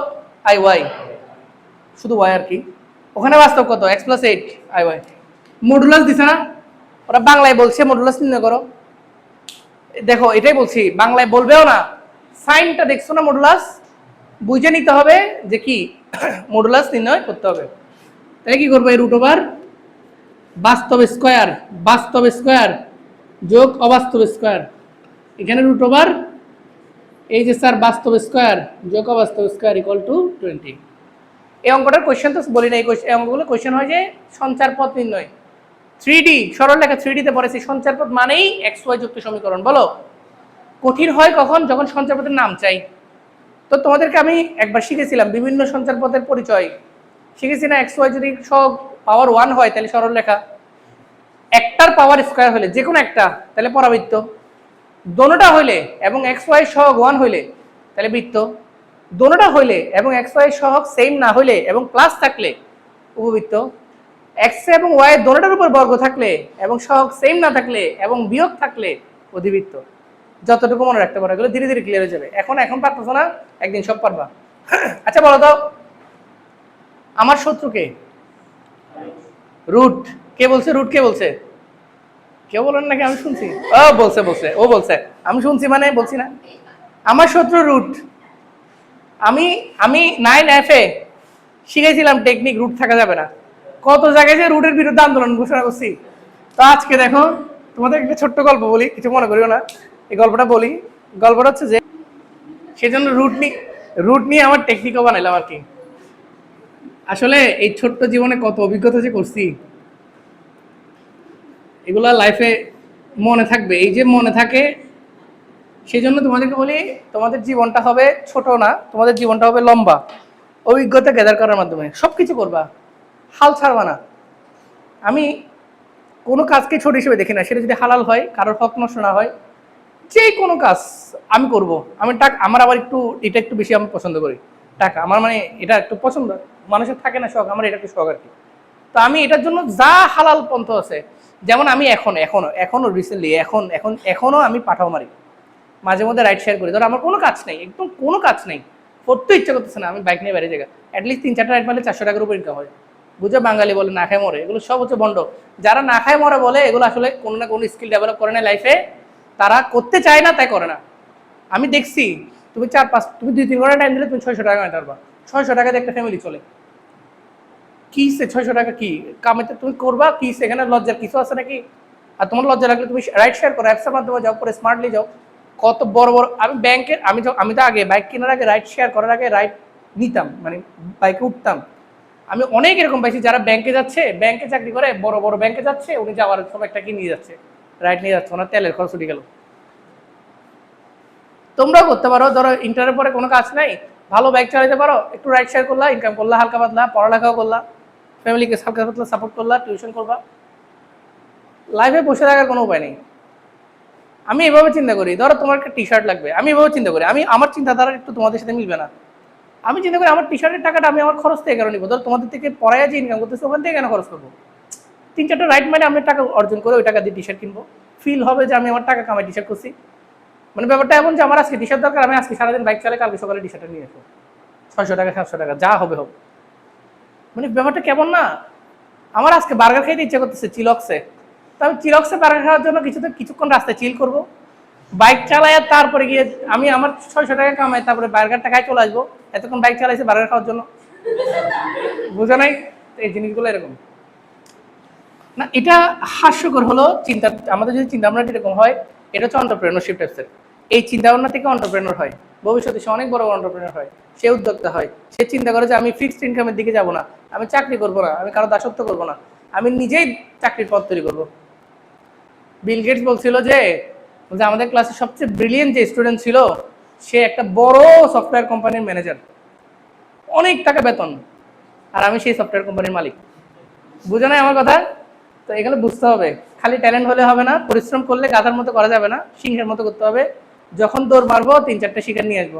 আই ওয়াই, শুধু ওয়াই আর কি। ওখানে বাস্তব কত? x + 8 I Y. মডুলাস দিছে না, ওরা বাংলায় বলছে মডুলাস নির্ণয় করো। দেখো এটাই বলছি, বাংলায় বলবেও না, সাইনটা দেখছো না, মডুলাস বুঝে নিতে হবে যে কি মডুলাস নির্ণয় করতে হবে। তাই কি করবো? এই √/, বাস্তব স্কয়ার, বাস্তব স্কয়ার যোগ অবাস্তব স্কয়ার, এখানে √/, এই যে স্যার বাস্তব স্কয়ার যোগ অবাস্তব স্কয়ার = 20। এই অঙ্কটার কোয়েশ্চেন তো বলি না, এই অঙ্কগুলো কোয়েশ্চেন হয় যে সঞ্চার পথ নির্ণয়, 3D সরল লেখা 3D তে পড়েছি। সঞ্চার পথ মানেই xy যুক্ত সমীকরণ। বলো কঠিন হয় কখন? যখন সঞ্চার পথের নাম চাই। তো তোমাদেরকে আমি একবার শিখেছিলাম বিভিন্ন সঞ্চার পথের পরিচয়, শিখেছি না? xy যদি সব পাওয়ার 1 হয় তাহলে সরল রেখা, একটার পাওয়ার স্কয়ার হলে যে কোনো একটা তাহলে পরাবৃত্ত, দোনোটা হইলে এবং xy সহগ 1 হইলে তাহলে বৃত্ত, দোনোটা হইলে এবং xy সহগ সেম না হইলে এবং প্লাস থাকলে উপবৃত্ত, x এবং y দোনোটার উপর বর্গ থাকলে এবং সহগ সেম না থাকলে এবং বিয়োগ থাকলে অধিবৃত্ত। যতটুকু মনে রাখতে পারো, এগুলো ধীরে ধীরে ক্লিয়ার হয়ে যাবে। এখন পারতেছো না, একদিন সব পারবা। আচ্ছা বলো তো, আমার শত্রুকে রুট কে বলছে? রুট কে বলছে? কেউ বলেন নাকি? আমি শুনছি ও বলছে আমি শুনছি, মানে বলছি না। আমার শত্রু রুট। আমি 9F এ শিখেছিলাম টেকনিক, রুট থাকা যাবে না। কত জায়গায় যে রুটের বিরুদ্ধে আন্দোলন ঘোষণা করছি। তো আজকে দেখো তোমাদের একটা ছোট্ট গল্প বলি, কিছু মনে করিও না। এই গল্পটা বলি, গল্পটা হচ্ছে যে সেজন্য রুট নিয়ে আমার টেকনিকও বানাইলাম আর কি। আসলে এই ছোট্ট জীবনে কত অভিজ্ঞতা যে করছি, এগুলা লাইফে মনে থাকবে। এই যে মনে থাকে, সেই জন্য তোমাদেরকে বলি তোমাদের জীবনটা হবে ছোট না, তোমাদের জীবনটা হবে লম্বা। অভিজ্ঞতা গ্যাদার করার মাধ্যমে সবকিছু করবা, হাল ছাড়বা না। আমি কোনো কাজকে ছোট হিসেবে দেখি না, সেটা যদি হালাল হয়, কারোর হক নষ্ট না হয়, যে কোনো কাজ আমি করব। আমার আবার এটা একটু বেশি আমি পছন্দ করি। টাকা আমার মানে এটা একটু পছন্দ, মানুষের থাকে না শখ, আমার এটা একটু শখ আর কি। তো আমি এটার জন্য যা হালাল পন্থ আছে, যেমন আমি এখনো রিসেন্টলি এখনো আমি পাঠাও মারি, মাঝে মধ্যে রাইড শেয়ার করি। ধরো আমার কোনো কাজ নেই, একদম কোনো কাজ নেই, পড়তে ইচ্ছা করতেছে না, আমি বাইক নিয়ে বাইরে জায়গা অ্যাটলিস্ট 3-4টা রাইড মারলে 400 টাকার উপর ইনকাম হয়। বুঝে বাঙালি বলে না খায় মরে, এগুলো সব হচ্ছে বন্ড। যারা না খায় মরে বলে এগুলো আসলে কোনো না কোনো স্কিল ডেভেলপ করে না লাইফে, তারা করতে চায় না তাই করে না। আমি দেখছি তুমি 2-3 ঘন্টা টাইম দিলে তুমি 600 টাকা কামাতে পারবা। 600 টাকাতে একটা ফ্যামিলি চলে। কি সে 600 টাকা কি কামাইতে তুমি করবা কি, সেখানে লজ্জার কিছু আছে নাকি? আর তোমার লজ্জা লাগলে তুমি রাইড শেয়ার করো, অ্যাপসের মাধ্যমে যাও, পরে স্মার্টলি যাও। কত বড় বড় আমি ব্যাংকের আমি তো আগে বাইক কেনার আগে রাইড শেয়ার করার আগে রাইড নিতাম, মানে বাইকে উঠতাম। আমি অনেক এরকম পাইছি যারা ব্যাংকে যাচ্ছে, ব্যাংকে চাকরি করে, বড় বড় ব্যাংকে যাচ্ছে, উনি যাওয়ার সময় একটা কি নিয়ে যাচ্ছে, রাইড নিয়ে যাচ্ছে, ওনার তেলের খরচ উঠে গেল। তোমরাও করতে পারো, ধরো ইন্টারের পরে কোনো কাজ নাই, ভালো বাইক চালাতে পারো, একটু রাইড শেয়ার করলা, ইনকাম করলা হালকা পাতলা, পড়ালেখাও করলা, ফ্যামিলিকে হালকা পাতলা সাপোর্ট করলা, টিউশন করবা। লাইফে বসে থাকার কোনো উপায় নেই। আমি এভাবে চিন্তা করি, ধরো তোমার একটা টি শার্ট লাগবে, আমি এভাবে চিন্তা করি, আমার চিন্তাধারা একটু তোমাদের সাথে মিলবে না। আমি চিন্তা করি আমার টি শার্টের টাকাটা আমি আমার খরচ থেকে কেন নিবো? ধরো তোমাদের থেকে পড়ায় যে ইনকাম করতেছে ওখান থেকে কেন খরচ করবো? 3-4টা রাইড মানে আমি টাকা অর্জন করে ওই টাকা দিয়ে টি শার্ট কিনবো, ফিল হবে যে আমি আমার টাকা কামাই টি শার্ট করছি। মানে ব্যাপারটা এমন যে আমার আজকে টি শার্ট দরকার, আমি আজকে সারাদিন বাইক চালাই, কালকে সকালে টি শার্টটা নিয়ে আসবো, 600 টাকা 700 টাকা যা হবে হোক। মানে ব্যাপারটা কেমন না? আমার আজকে বার্গার খাইতে ইচ্ছা করতেছে চিলক্সে, তো আমি চিলক্সে বার্গার খাওয়ার জন্য কিছুক্ষণ রাস্তায় চিল করবো, বাইক চালাই, আর তারপরে গিয়ে আমি আমার 600 টাকা কামাই, তারপরে বার্গারটা খাই চলে আসবো। এতক্ষণ বাইক চালাইছে বার্গার খাওয়ার জন্য, বুঝো নাই? এই জিনিসগুলো এরকম না, এটা হাস্যকর হলো চিন্তা। আমাদের যদি চিন্তা ভাবনা এরকম হয়, এটা হচ্ছে এন্টারপ্রেনারশিপ টাইপসের। এই চিন্তা ভাবনা থেকে এন্টারপ্রেনার হয়, ভবিষ্যতে সে অনেক বড় এন্টারপ্রেনার হয়, সে উদ্যোক্তা হয়। সে চিন্তা করে যে আমি ফিক্সড ইনকামের দিকে যাব না, আমি চাকরি করবো না, আমি কারো দাসত্ব করবো না, আমি নিজেই চাকরির পথ তৈরি করবো। বিল গেটস বলছিল যে আমাদের ক্লাসে সবচেয়ে ব্রিলিয়েন্ট যে স্টুডেন্ট ছিল, সে একটা বড় সফটওয়্যার কোম্পানির ম্যানেজার, অনেক টাকা বেতন, আর আমি সেই সফটওয়্যার কোম্পানির মালিক। বুঝো না আমার কথা? তো এখানে বুঝতে হবে, খালি ট্যালেন্ট হলে হবে না, পরিশ্রম করলে গাধার মতো করা যাবে না, সিংহের মতো করতে হবে। যখন দৌড় মারবো 3-4টা শিকার নিয়ে আসবো,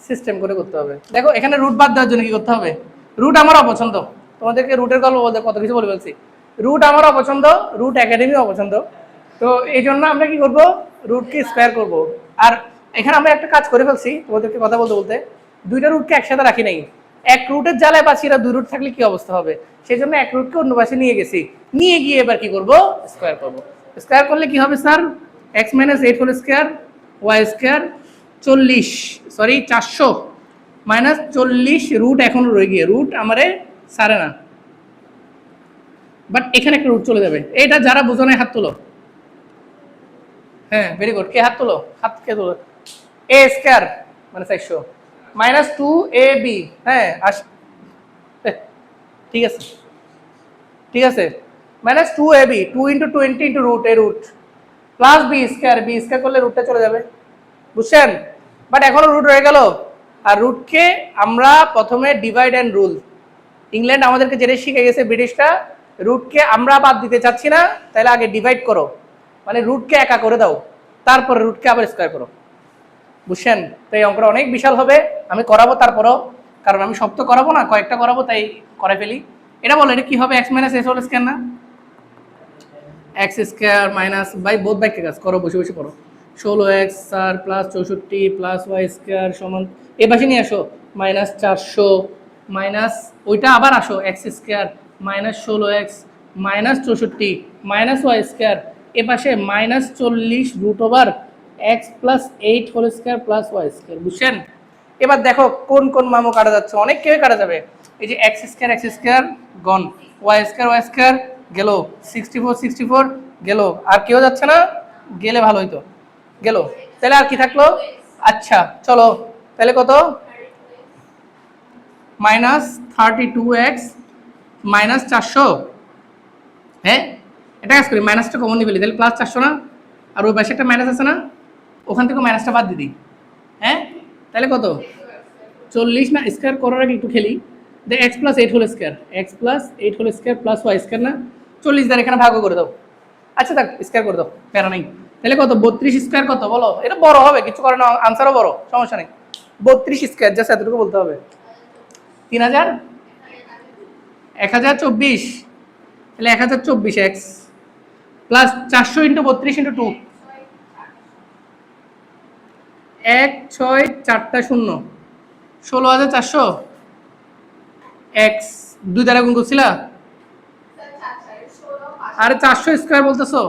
সিস্টেম করে করতে হবে। দেখো এখানে রুট বাদ দেওয়ার জন্য কি করতে হবে? রুট আমার অপছন্দ, তোমাদেরকে রুটের গল্প বলতে কত কিছু বলে বলছি। রুট আমার অপছন্দ, রুট একাডেমি অপছন্দ। তো এই জন্য আমরা কি করবো, রুটকে স্পেয়ার করব। আর এখানে আমরা একটা কাজ করে ফেলছি, তোমাদেরকে কথা বলতে বলতে, 2টা রুটকে একসাথে রাখি নাই। এক রুটের জ্বালায় পাচ্ছি, এরা 2 রুট থাকলে কি অবস্থা হবে, সেই জন্য এক রুটকে অন্য পাশে নিয়ে গেছি, নিয়ে গিয়ে এবার কি করব, স্কোয়ার করব। স্কোয়ার করলে কি হবে sir? x - 8 whole square y square 400 minus 40 root এখনো রয়ে গিয়ে, রুট আমারে সারে না, বাট এখানে একটা রুট চলে যাবে। এটা যারা বোঝো না হাত তুলো। হ্যাঁ ভেরি গুড, কে হাত তুলো, হাত কে তুলো। এ স্কোয়ার মানে 400 মাইনাস 2ab, হ্যাঁ ঠিক আছে ঠিক আছে, মাইনাস 2ab, 2 × 20 × রুট, এ রুট প্লাস বি স্কোয়ার করলে রুটটা চলে যাবে, বুঝছেন? বাট এখনো রুট রয়ে গেল। আর রুটকে আমরা প্রথমে ডিভাইড অ্যান্ড রুল, ইংল্যান্ড আমাদেরকে যেটা শিখে গেছে ব্রিটিশরা, রুটকে আমরা বাদ দিতে চাচ্ছি না, তাহলে আগে ডিভাইড করো, মানে রুটকে একা করে দাও, তারপরে রুটকে আবার স্কোয়ার করো, বুঝছেন? তো এই অঙ্কটা অনেক বিশাল হবে, আমি করাবো তারপরও, কারণ আমি সব তো করাবো না, কয়েকটা করাবো, তাই করে ফেলি। এটা বলো এটা কি হবে, x - s হোল স্কয়ার না, x square minus by both বাইকে কাজ করো, বসে বসে করো, 16x sir plus 64 plus y square সমান, এ পাশে নিয়ে আসো মাইনাস 400 মাইনাস ওইটা আবার আসো x square minus 16x minus 64 minus y square, এ পাশে minus 40 root over x plus 8 whole square plus y square, বুঝছেন? এবার দেখো কোন কোন মামো কাটা যাচ্ছে, অনেক কেউ কাটা যাবে। এই যে x স্কয়ার গন, y স্কয়ার গেল, 64 গেল, আর কেউ যাচ্ছে না, গেলে ভালো হইতো, গেল। তাহলে আর কি থাকলো? আচ্ছা চলো, তাহলে কত, মাইনাস 32x মাইনাস 400, হ্যাঁ এটা কাজ করি, মাইনাসটা কমন দিয়ে ফেলি, তাহলে প্লাস 400 না, আর ওই পাশে একটা মাইনাস আছে না, ওখান থেকে মাইনাসটা বাদ দিই, হ্যাঁ তাহলে কত 40 না, স্কোয়ার করার আগে একটু খেলি, যে x plus 8 whole square, x plus 8 whole square plus y square না, 40 দ্বারা এখানে ভাগ করে দাও, আচ্ছা থাক স্কোয়ার করে দাও, প্যারা নেই। তাহলে কত 32 স্কোয়ার কত বলো, এটা বড় হবে, কিছু করে না, আনসারও বড়, সমস্যা নেই। 32 স্কয়ার, জাস্ট এতটুকু বলতে হবে। 3000 1024, তাহলে 1024 x plus 400 into 32 into 2, 164 16400 x 2 দ্বারা গুণ করছিলা। আরে 400 স্কয়ার বলতেছো?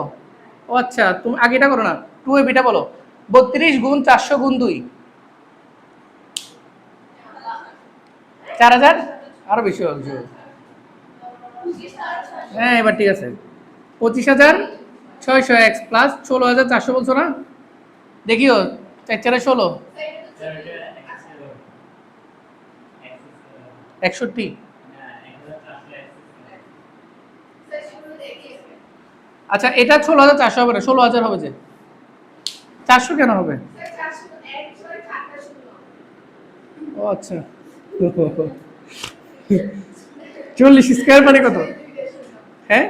ও আচ্ছা, তুমি আগে এটা করো না, 2 এ বিটা বলো। 32 গুণ 400 গুণ 2, 4000, আরো বেশি হবে। হ্যাঁ এবার ঠিক আছে, 25600 এক্স প্লাস 16400 বলছো না? দেখিও 4 4 16 61। আচ্ছা এটা 16400 হবে না, 16000 হবে যে, 400 কেন হবে? ও আচ্ছা 40 স্কয়ার মানে কত? হ্যাঁ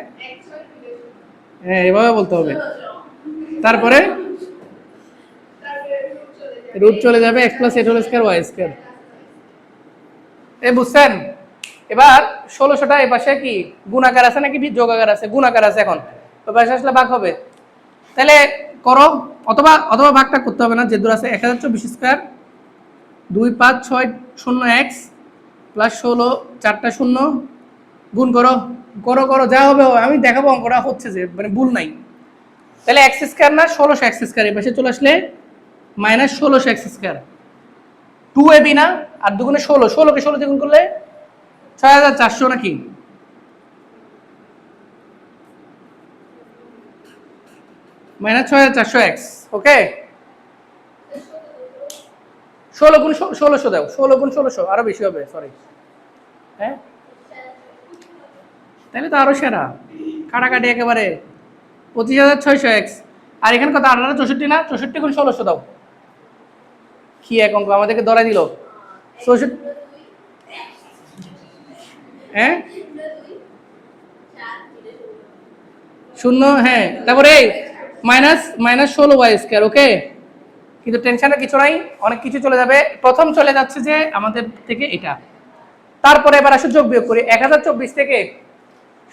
হ্যাঁ এভাবে বলতে হবে। তারপরে রুট চলে যাবে, x প্লাস এট হোল স্কয়ার ওয়াই স্কয়ার। এই বুঝছেন? এবার 1600টা এই পাশে কি গুণাকার আছে নাকি যোগাকার আছে? গুণাকার আছে, এখন ওই পাশে আসলে ভাগ হবে। তাহলে করো, অথবা অথবা ভাগটা করতে হবে না, যে দূর আছে 1024 স্কয়ার 2560 এক্স প্লাস 16 4টা 0 গুণ করো করো করো, যা হবে আমি দেখাবো, অঙ্কটা হচ্ছে যে মানে ভুল নাই। তাহলে এক্স স্কয়ার না 1600 এক্স স্কয়ার, এই পাশে চলে আসলে মাইনাস 1600 এক্স স্কয়ার, 2 এবি না, আর দুগুণে 16, 16 কে 16 দিয়ে গুণ করলে 6400 নাকি? Minus 6400 x. ওকে, 16 গুণ 1600 দাও, 16 গুণ 1600 আরো বেশি হবে, সরি। হ্যাঁ তাহলে তো আরো সেরা, কাটাকাটি একেবারে 25600 এক্স। আর এখানে কত 1864 না, 64 গুণ 1600 দাও। কি এক অঙ্ক আমাদেরকে ধরাই দিল। 64, হ্যাঁ 0, হ্যাঁ তারপরে মাইনাস মাইনাস 16 ওয়াই স্কয়ার। ওকে, কিন্তু টেনশনের কিছু নাই, অনেক কিছু চলে যাবে। প্রথম চলে যাচ্ছে যে আমাদের থেকে এটা, তারপরে এবার আসলে যোগ বিয়োগ করি। 1024 থেকে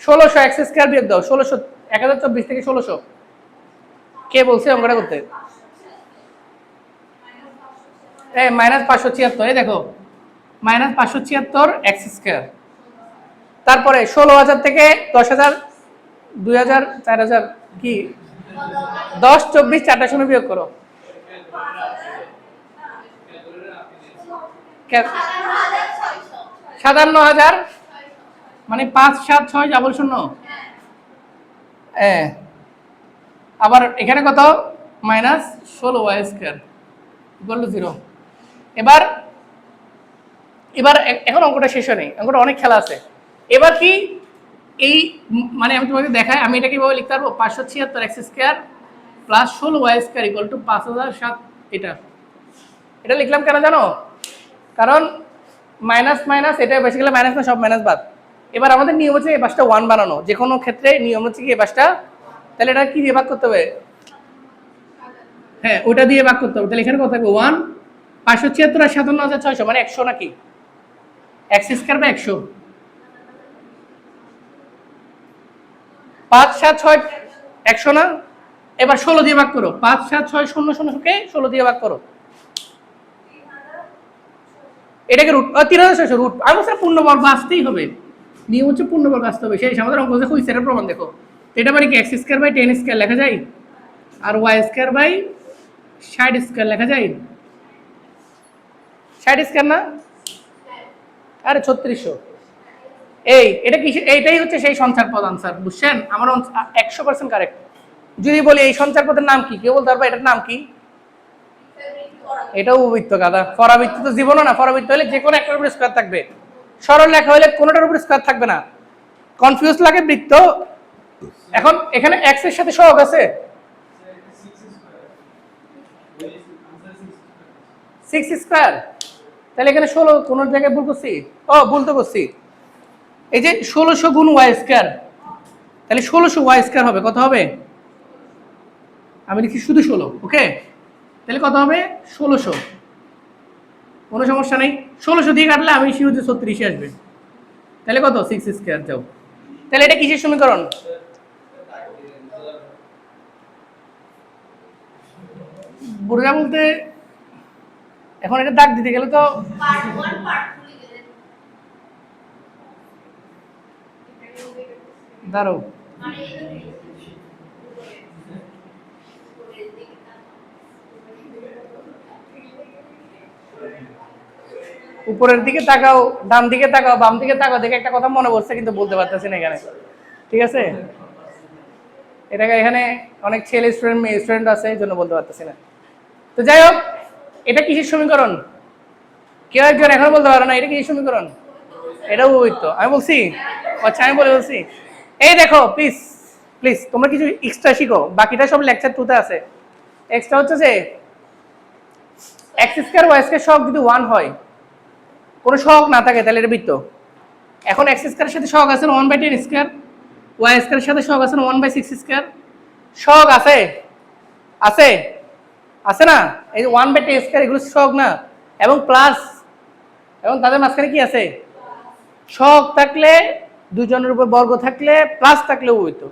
1600 এক্স স্কয়ার বিয়োগ দাও। 1600, 1024 থেকে 1600, কে বলছে অঙ্কটা করতে? এই মাইনাস 576, এই দেখো মাইনাস 576 এক্স স্কয়ার। তারপরে 16000 থেকে 10000 2000 4000 কি 10 24 4টা 0 বিয়োগ করো। 57000 মানে 5 7 6 ডাবল 0। হ্যাঁ আবার এখানে কত minus 16 y square equal to 0। এবার এবার এখন অঙ্কটা শেষ হয়নি, অঙ্কটা অনেক খেলা আছে। এবার কি এই মানে আমি তোমাকে দেখাই, আমি এটা কিভাবে লিখতে পারবো? 576 x square plus 16 y square equal to 5007। এটা লিখলাম কেন জানো? কারণ মাইনাস মাইনাস, এটা বেসিক্যালি মাইনাস না, সব মাইনাস বাদ। এবার আমাদের নিয়ম হচ্ছে এই পাশটা 1 বানানো, যে কোনো ক্ষেত্রে নিয়ম হচ্ছে কি এই পাশটা, তাহলে এটা কি দিয়ে ভাগ করতে হবে? হ্যাঁ ওটা দিয়ে ভাগ করতে হবে। তাহলে এখানে কত থাকবে 1, 576 আর 57600 মানে 100 নাকি? এক্স স্কয়ার বা 100, 5 7 6 100 না? এবার 16 দিয়ে ভাগ করো, 5 7 6 0 0 কে 16 দিয়ে ভাগ করো, এটাকে রুট 3600 রুট। আমি বলছি পূর্ণবর্গ আসতেই হবে, নিয়ম হচ্ছে পূর্ণবর্গ আসতে হবে। সেই আমাদের অঙ্ক দেখো সেটার প্রমাণ দেখো। এটা মানে কি এক্স স্কয়ার বাই 10 স্কয়ার লেখা যায়, আর ওয়াই স্কয়ার বাই 60 স্কয়ার লেখা যায়। 60 স্কয়ার না, আরে 3600। এই এটা কি, এইটাই হচ্ছে সেই সঞ্চার পদ আনসার, বুঝছেন? আমার 100% কারেক্ট। যদি বলি এই সঞ্চার পদের নাম কি, কেউ বলতে পারবে এটার নাম কি? এটাও উপবৃত্ত গাদা। পরাবৃত্ত তো জীবনও না, পরাবৃত্ত হলে যে কোনো একটার উপর স্কয়ার থাকবে, সরল লেখা হলে কোনোটার উপর স্কয়ার থাকবে না, কনফিউজ লাগে বৃত্ত। এখন এখানে এক্স এর সাথে সহগ আছে 6 স্কয়ার, তাহলে এখানে 16 কোন জায়গায় ভুল করছি? ও ভুল তো করছি, এই যে 1600 গুণ ওয়াই স্কয়ার, তাহলে 1600 ওয়াই স্কয়ার হবে কত হবে? আমি লিখি শুধু 16। ওকে, তাহলে কত হবে 1600। কোনো সমস্যা নেই। 1600 দিয়ে কাটলে আমি শিওর যে 36 আসবে। তাহলে কত 6 স্কয়ার যাও। তাহলে এটা কিসের সমীকরণ? বুড়া বলতে এখন এটা দাগ দিতে গেলে তো পার্ট 1 পার্ট 2 লিখে দেন। দাঁড়াও, মানে উপরের দিকে তাকাও, ডান দিকে তাকাও, বাম দিকে তাকাও, দেখে একটা কথা মনে পড়ছে কিন্তু বলতে পারতেছি না এখানে। ঠিক আছে, এটাকে এখানে অনেক ছেলে স্টুডেন্ট মেয়ে স্টুডেন্ট আছে এই জন্য বলতে পারতেছি না। তো যাই হোক, এটা কিসের সমীকরণ? কেউ একজন এখনো বলতে পারো না এটা কিসের সমীকরণ? এটা উপবৃত্ত। আমি বলছি, আচ্ছা আমি বলছি। এই দেখো প্লিজ প্লিজ তোমরা কিছু এক্সট্রা শিখো, বাকিটা সব লেকচার 2 তে আছে। এক্সট্রা হচ্ছে যে এক্স স্কয়ার ওয়াই স্কয়ার সহগ যদি 1 হয়, কোনো সহগ না থাকে তাহলে এটা বৃত্ত। এখন এক্স স্কয়ারের সাথে সহগ আছে 1/10 স্কয়ার, ওয়াই স্কয়ারের সাথে সহগ আছে 1/6 স্কয়ার। সহগ আছে আছে আছে না? এই যে 1/10 স্কয়ার এগুলো সহগ না, এবং প্লাস, এবং তাদের মাঝখানে কি আছে? সহগ থাকলে দুইজনের উপর বর্গ থাকলে প্লাস থাকলে উপবৃত্ত,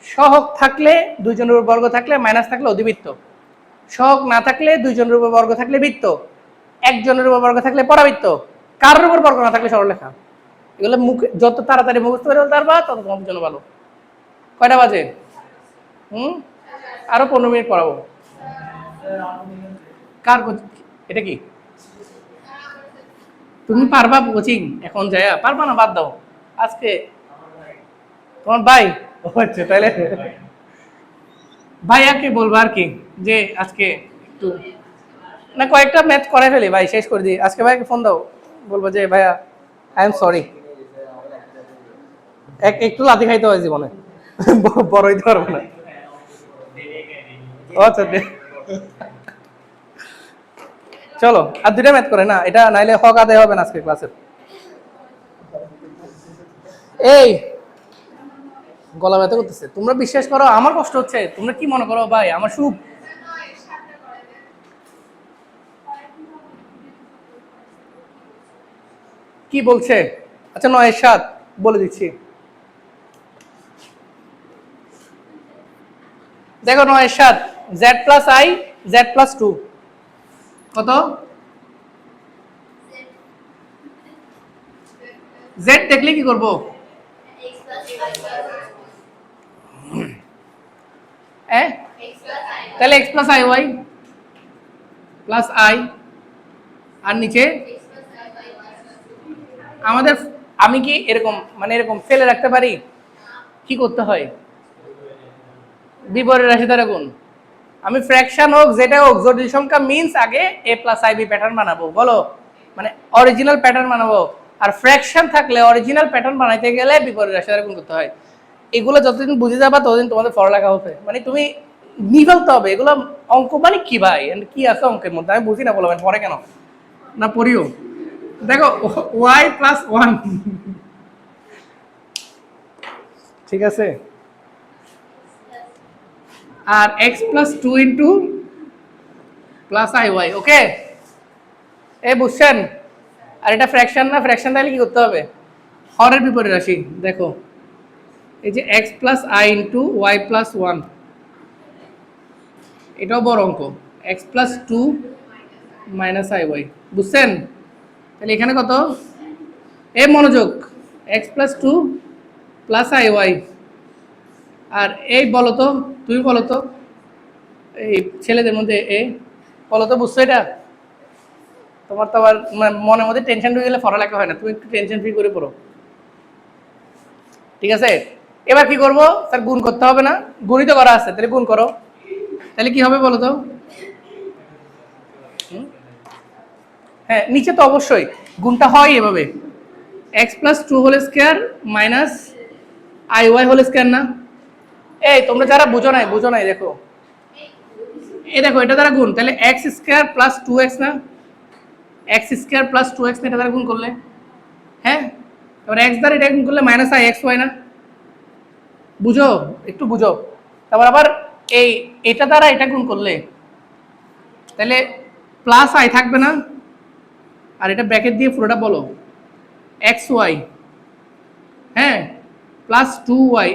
সহগ থাকলে দুইজনের উপর বর্গ থাকলে মাইনাস থাকলে অধিবৃত্ত, সহগ না থাকলে দুইজনের উপর বর্গ থাকলে বৃত্ত, একজনের উপর বর্গ থাকলে পরাবৃত্ত, কারোর উপর বর্গ না থাকলে সরলরেখা। এগুলো মুখ যত তাড়াতাড়ি মুখস্থ করে ফেলতে পারবা তত তোমার জন্য ভালো। কয়টা বাজে? আরো 15 মিনিট পড়াবো। কার এটা কি তুমি পারবা কোচিং এখন যায়া? পারবা না, বাদ দাও। আজকে তোমার ভাই, ও আচ্ছা তাহলে ভাইয়াকে বলবো আর কি যে আজকে একটু না কয়েকটা ম্যাথ করে ফেলি ভাই, শেষ করে দিই আজকে। ভাইকে ফোন দাও, বলবো যে ভাইয়া আই এম সরি, একটু লাথি খাইতে হয় জীবনে, বড় হইতে পারবো না। আচ্ছা চলো আর 2টা ম্যাথ করে না, এটা নাইলে হক আদায় হবে না আজকে ক্লাসের। এই গলা ব্যথা করতেছে, তোমরা বিশ্বাস করো আমার কষ্ট হচ্ছে, তোমরা কি মনে করো ভাই আমার সুখ? কি বলছে? আচ্ছা 9-7 বলে দিচ্ছি। দেখো 9-7 z plus i z plus 2 কত? জেড দেখলে কি করবো? তাহলে x plus I y plus i, আর নিচে আমাদের, আমি কি এরকম মানে এরকম ফেলে রাখতে পারি? কি করতে হয়? বিপরীত রাশি দ্বারা গুণ। আমি ফ্র্যাকশন হোক যেটা হোক জটিল সংখ্যা মিন্স আগে এ প্লাস আই বি প্যাটার্ন বানাবো, বলো মানে অরিজিনাল প্যাটার্ন বানাবো। আর ফ্র্যাকশন থাকলে অরিজিনাল প্যাটার্ন বানাইতে গেলে বিপরীত রাশি দ্বারা গুণ করতে হয়। এগুলো যতদিন বুঝে যাবা ততদিন তোমাদের পড়ালেখা হবে, মানে তুমি নিভালতে হবে এগুলো। অঙ্ক মানে কি ভাই, কি আছে অঙ্কের মধ্যে আমি বুঝি না, বলবেন পরে কেন না পড়িও। দেখো ওয়াই প্লাস 1, ঠিক আছে, আর x plus 2 into plus I y. Okay এই বুঝছেন? আর এটা ফ্র্যাকশন না, ফ্র্যাকশন তাহলে কি করতে হবে? হরের বিপরীত রাশি। দেখো এই যে x plus i into y plus 1, এটাও বড় অঙ্ক, x plus 2 minus i y. বুঝছেন? তাহলে এখানে কত? এ মনোযোগ, x plus 2 plus I y. আর এই বলো তো, তুমি বলো তো এই ছেলেদের মধ্যে এ বলো তো, বুঝছো এটা? তোমার তো আবার মনের মধ্যে টেনশন ঢুকে গেলে পড়ালেখা হয় না, তুমি একটু টেনশন ফ্রি করে পড়ো। ঠিক আছে, এবার কি করবো? স্যার গুণ করতে হবে না, গুণিত করা আছে, তাহলে গুণ করো। তাহলে কি হবে বলো তো? হ্যাঁ নিচে তো অবশ্যই গুণটা হয় এভাবে, x plus 2 whole square minus i y whole square না? এই তোমরা যারা বুঝো নাই দেখো, এই দেখো এটা দ্বারা গুণ, তাহলে এক্স স্কয়ার প্লাস 2x না? এক্স স্কয়ার প্লাস 2x না, এটা দ্বারা গুণ করলে, হ্যাঁ এবার এক্স দ্বারা এটা গুণ করলে মাইনাস আই এক্স ওয়াই না? বুঝো, একটু বুঝো। তারপর আবার এই এটা দ্বারা এটা গুণ করলে তাহলে প্লাস আই থাকবে না? আর এটা ব্র্যাকেট দিয়ে পুরোটা বলো এক্স ওয়াই, হ্যাঁ, প্লাস 2y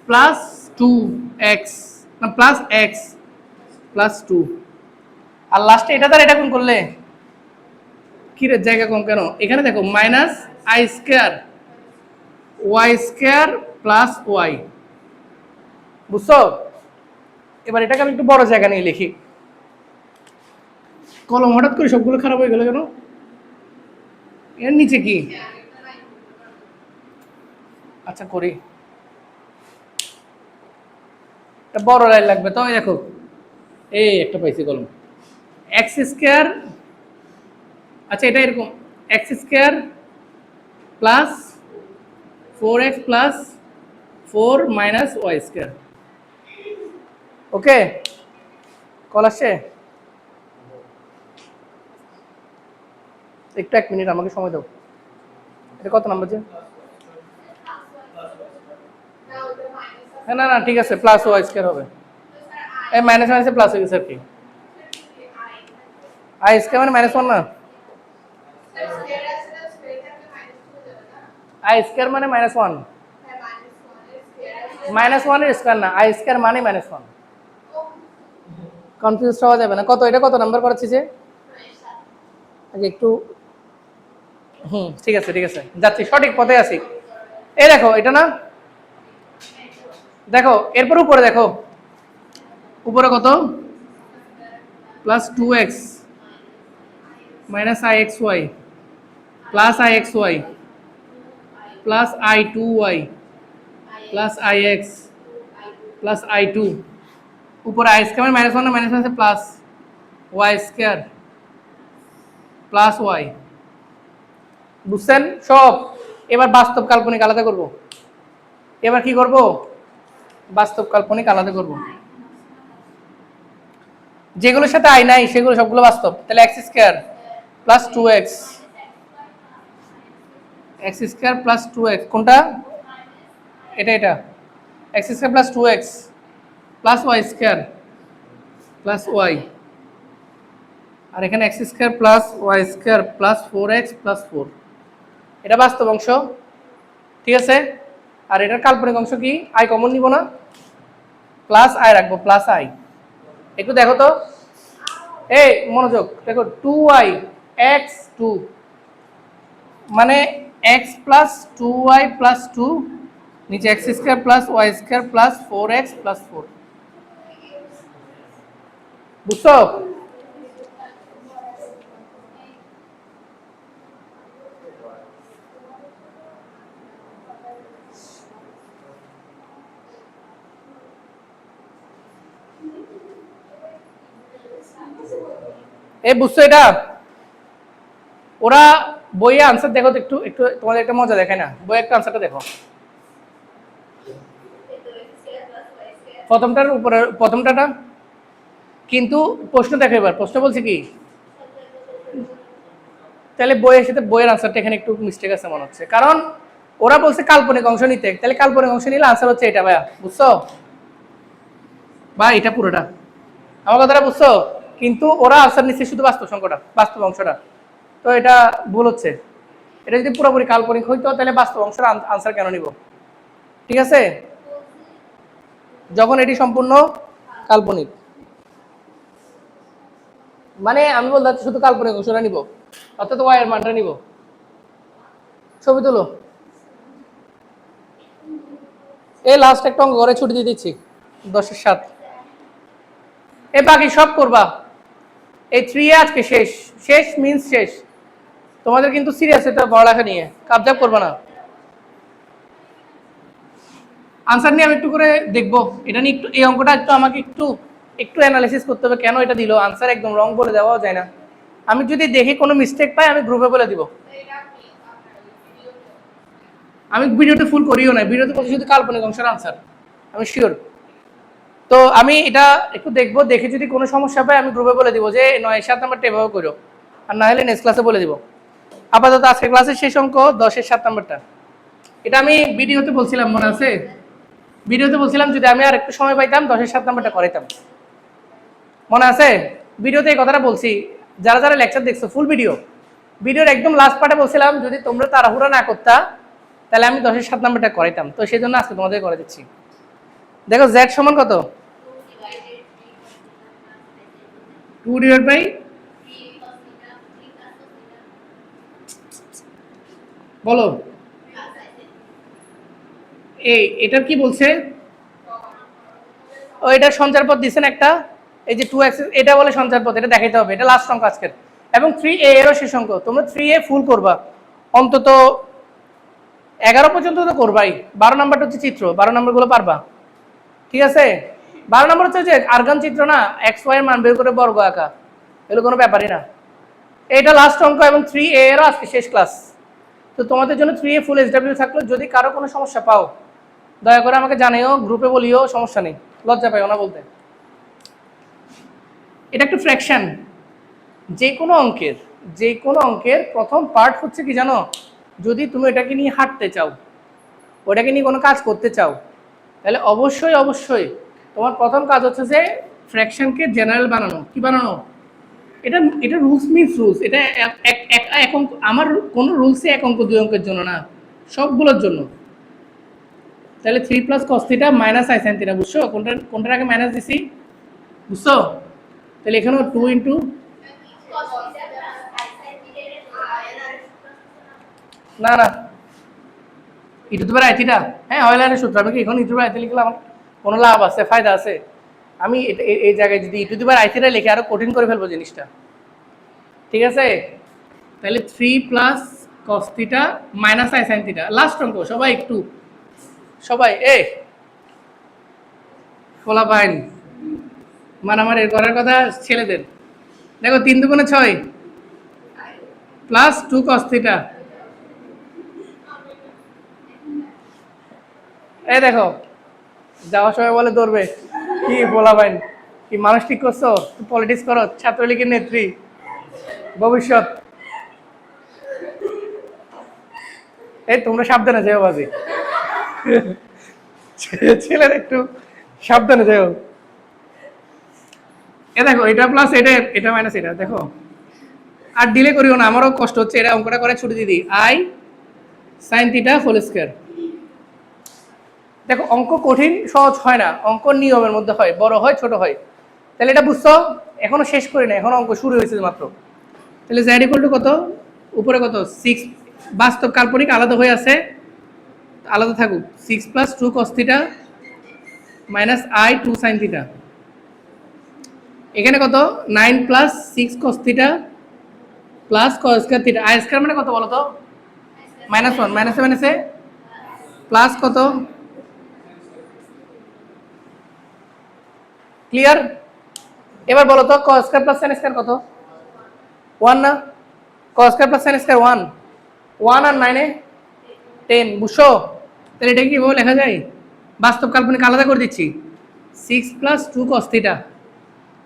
প্লাস 2x, না প্লাস এক্স প্লাস 2। আর লাস্টে এটা দ্বারা এটা কোন করলে কি রে, জায়গা কম কেন? এখানে দেখো minus i square y square plus y, বুঝছো? এবার এটাকে আমি একটু বড় জায়গা নিয়ে লিখি। কলম হঠাৎ করে সবগুলো খারাপ হয়ে গেল কেন? এর নিচে কি? আচ্ছা করি, একটা বড় লাইন লাগবে তো। দেখো এই একটা পাইছি কলম, এক্স স্কোয়ার, আচ্ছা এটা এরকম x square plus 4x plus 4 minus y square. Okay, call আসছে? একটু 1 মিনিট আমাকে সময় দাও। এটা কত নাম্বার যে? না না না ঠিক আছে, প্লাস ওয়াই স্কোয়ার হবে। এই মাইনাস মাইনাসে প্লাস হয়ে গেছে আর কি। আই স্কোয়ার মানে -1 না? আই স্কোয়ার মানে -1, -1 এর স্কোয়ার না, আই স্কোয়ার মানে -1। কনফিউজ হওয়া যাবে না। কত, এটা কত নাম্বার করাচ্ছি যে? আগে একটু ঠিক আছে ঠিক আছে, যাচ্ছি, সঠিক পথে আছি। এই দেখো এটা না, দেখো এরপর উপরে দেখো, উপরে কত? Plus 2x minus IXY plus IXY plus I2Y plus IX plus I2, উপরে আই স্কোয়ার -1 না মাইনাস আছে plus y square plus y, বুঝছেন সব? এবার বাস্তব কাল্পনিক আলাদা করব। এবার কি করব? বাস্তব কাল্পনিক আলাদা করব। যেগুলোর সাথে আই নাই সেগুলো সবগুলো বাস্তব। তাহলে x square plus 2x, x square plus 2x কোনটা? এটা এটা, x square plus 2x plus y square plus y, আর এখানে x square plus y square plus 4x plus 4। এটা বাস্তব অংশ, ঠিক আছে? আর এটার কাল্পনিক অংশ কি? আই কমন নিব না, প্লাস আই রাখবো, প্লাস আই। একটু দেখো তো, এই মনোযোগ দেখো, 2y x 2 মানে x প্লাস 2y প্লাস 2, নিচে x square plus y square plus 4x plus 4, বুঝছো? এই বুঝছো এটা? ওরা বইয়ে আনসার দেখো তো, একটু একটু তোমাদের একটা মজা দেখায় না, বইয়ে একটা আনসারটা দেখো। প্রথমটার উপরে প্রথমটাটা কিন্তু প্রশ্ন দেখো, এবার প্রশ্ন বলছে কি? তাহলে বইয়ের সাথে বইয়ের আনসারটা এখানে একটু মিস্টেক আছে মনে হচ্ছে, কারণ ওরা বলছে কাল্পনিক অংশ নিতে, তাহলে কাল্পনিক অংশ নিলে আনসার হচ্ছে এটা ভাইয়া, বুঝছো? বা এটা পুরোটা, আমার কথাটা বুঝছো? কিন্তু ওরা আনসার নিচ্ছে শুধু বাস্তব সংখ্যাটা, বাস্তব অংশটা, তো এটা ভুল হচ্ছে। এটা যদি পুরোপুরি কাল্পনিক হইতো তাহলে বাস্তব অংশের আনসার কেন নিব? ঠিক আছে, যখন এটি সম্পূর্ণ কাল্পনিক, মানে আমি বলতে চাচ্ছি শুধু কাল্পনিক অংশটা নিব, অর্থাৎ ওয়াই এর মানটা নিব। ছবি তুলো। এই লাস্ট একটা অঙ্ক করে ছুটি দিয়ে দিচ্ছি, 10-এর 7। এ বাকি সব করবা। এই 3 আজকে শেষ, শেষ মিন্স শেষ। তোমাদের কিন্তু সিরিয়াস এটা পড়ালেখা নিয়ে কাবজাব করবে না। আনসার নিয়ে আমি একটু করে দেখবো, এটা নিয়ে একটু, এই অঙ্কটা একটু আমাকে একটু একটু অ্যানালাইসিস করতে হবে, কেন এটা দিল। আনসার একদম রং বলে দেওয়াও যায় না। আমি যদি দেখি কোনো মিস্টেক পাই আমি গ্রুপে বলে দিব। আমি ভিডিওতে ফুল করিও না, ভিডিওতে বলছি শুধু কাল্পনিক অংশের আনসার, আমি শিওর। তো আমি এটা একটু দেখবো, দেখে যদি কোনো সমস্যা পাই আমি গ্রুপে বলে দিব যে 9-7 নাম্বারটা এভাবে করো, আর না হলে নেক্সট ক্লাসে বলে দিব। আপাতত আজকের ক্লাসের শেষ অঙ্ক 10-এর 7 নাম্বারটা। এটা আমি ভিডিওতে বলছিলাম, মনে আছে? ভিডিওতে বলছিলাম যদি আমি আর একটু সময় পাইতাম 10-এর 7 নাম্বারটা করাইতাম, মনে আছে? ভিডিওতে এই কথাটা বলছি। যারা যারা লেকচার দেখছো ফুল ভিডিওর একদম লাস্ট পার্টে বলছিলাম যদি তোমরা তাড়াহুড়া না করতা তাহলে আমি 10-এর 7 নাম্বারটা করাইতাম, তো সেই জন্য আজকে তোমাদের করে দিচ্ছি। দেখো z সমান কত, 2 ডিভাইড বাই বলো এটার কি বলছে, ও এটা সঞ্চার পদ দিছেন একটা, এই যে 2x এটা বলে সঞ্চার পদ, এটা দেখাইতে হবে, এটা লাস্ট অঙ্ক আজকের। এবং 3a এরও শেষ অঙ্ক, তোমরা 3a ফুল করবা অন্তত 11 পর্যন্ত তো করবাই, 12 নাম্বারটা হচ্ছে চিত্র, 12 নাম্বারগুলো পারবা, ঠিক আছে। 12 নম্বর হচ্ছে যে আর্গান চিত্র না, এক্স ওয়াই এর মান বের করে বর্গ আঁকা, এগুলো কোনো ব্যাপারই না। এটা লাস্ট অঙ্ক এবং 3a এরও আজকে শেষ ক্লাস। তো তোমাদের জন্য 3a ফুল SW থাকলো, যদি কারো কোনো সমস্যা পাও দয়া করে আমাকে জানিও, গ্রুপে বলিও, সমস্যা নেই, লজ্জা পাইও না বলতে। এটা একটা ফ্র্যাকশন, যে কোনো অঙ্কের প্রথম পার্ট হচ্ছে কি জানো, যদি তুমি এটাকে নিয়ে হাঁটতে চাও, ওটাকে নিয়ে কোনো কাজ করতে চাও, তাহলে অবশ্যই তোমার প্রথম কাজ হচ্ছে যে ফ্র্যাকশনকে জেনারেল বানানো। কি বানানো? এটা রুলস মিনস রুলস, এটা এক অঙ্ক, আমার কোনো রুলসে এক অঙ্ক 2 অঙ্কের জন্য না, সবগুলোর জন্য। তাহলে 3 plus cos theta minus I sine theta, বুঝছো কোনটার আগে মাইনাস দিছি, বুঝছো? তাহলে এখানেও 2 ইন্টু না e to the power i theta, হ্যাঁ অয়েলারের সূত্র, আমি কি এখন e to the power i theta লিখলে আমার কোনো লাভ আছে, ফায়দা আছে? আমি এই জায়গায় যদি e to the power i theta লিখে আরো কঠিন করে ফেলবো জিনিসটা, ঠিক আছে। তাহলে 3 plus cos theta minus I sine theta, last অঙ্ক। সবাই ফোলা পাইন মারামারি করার কথা ছেলেদের। দেখো 3 দুগুণে 6 প্লাস 2 কস থিটা, এই দেখো যাওয়ার সময় বলে দৌড়বে, কি বলা ভাই, কি মানুষ ঠিক করছো, পলিটিক্স করো, ছাত্রলীগের নেত্রী ভবিষ্যৎ। এই তোমরা সাবধানে যাও বাজি, ছেলের একটু সাবধানে যাও। এ দেখো এটা প্লাস এটা মাইনাস এটা, দেখো আর ডিলে করিও না, আমারও কষ্ট হচ্ছে, এটা অঙ্কটা করে ছুটি দিদি, i sine theta whole square. দেখো অঙ্ক কঠিন সহজ হয় না, অঙ্ক নিয়মের মধ্যে হয়, বড় হয় ছোট হয়। তাহলে এটা বুঝছো, এখনো শেষ করি না, এখন অঙ্ক শুরু হয়েছে মাত্র। তাহলে z ইকুয়াল টু কত, উপরে কত 6, বাস্তব কাল্পনিক আলাদা হয়ে আছে, আলাদা থাকুক, 6 plus 2 cos theta minus I 2 sin theta. এখানে কত 9 plus 6 cos theta plus cos square theta, I square মানে কত বলো তো, -1 মাইনাসে প্লাস কত, ক্লিয়ার? এবার বলো তো cos square plus sin square কত, 1 না, cos square plus sin square 1 আর 9 এ 10, বুঝছো? তাহলে এটা কিভাবে লেখা যায়, বাস্তব কাল্পনিক আলাদা করে দিচ্ছি, 6 প্লাস 2 cos থিটা,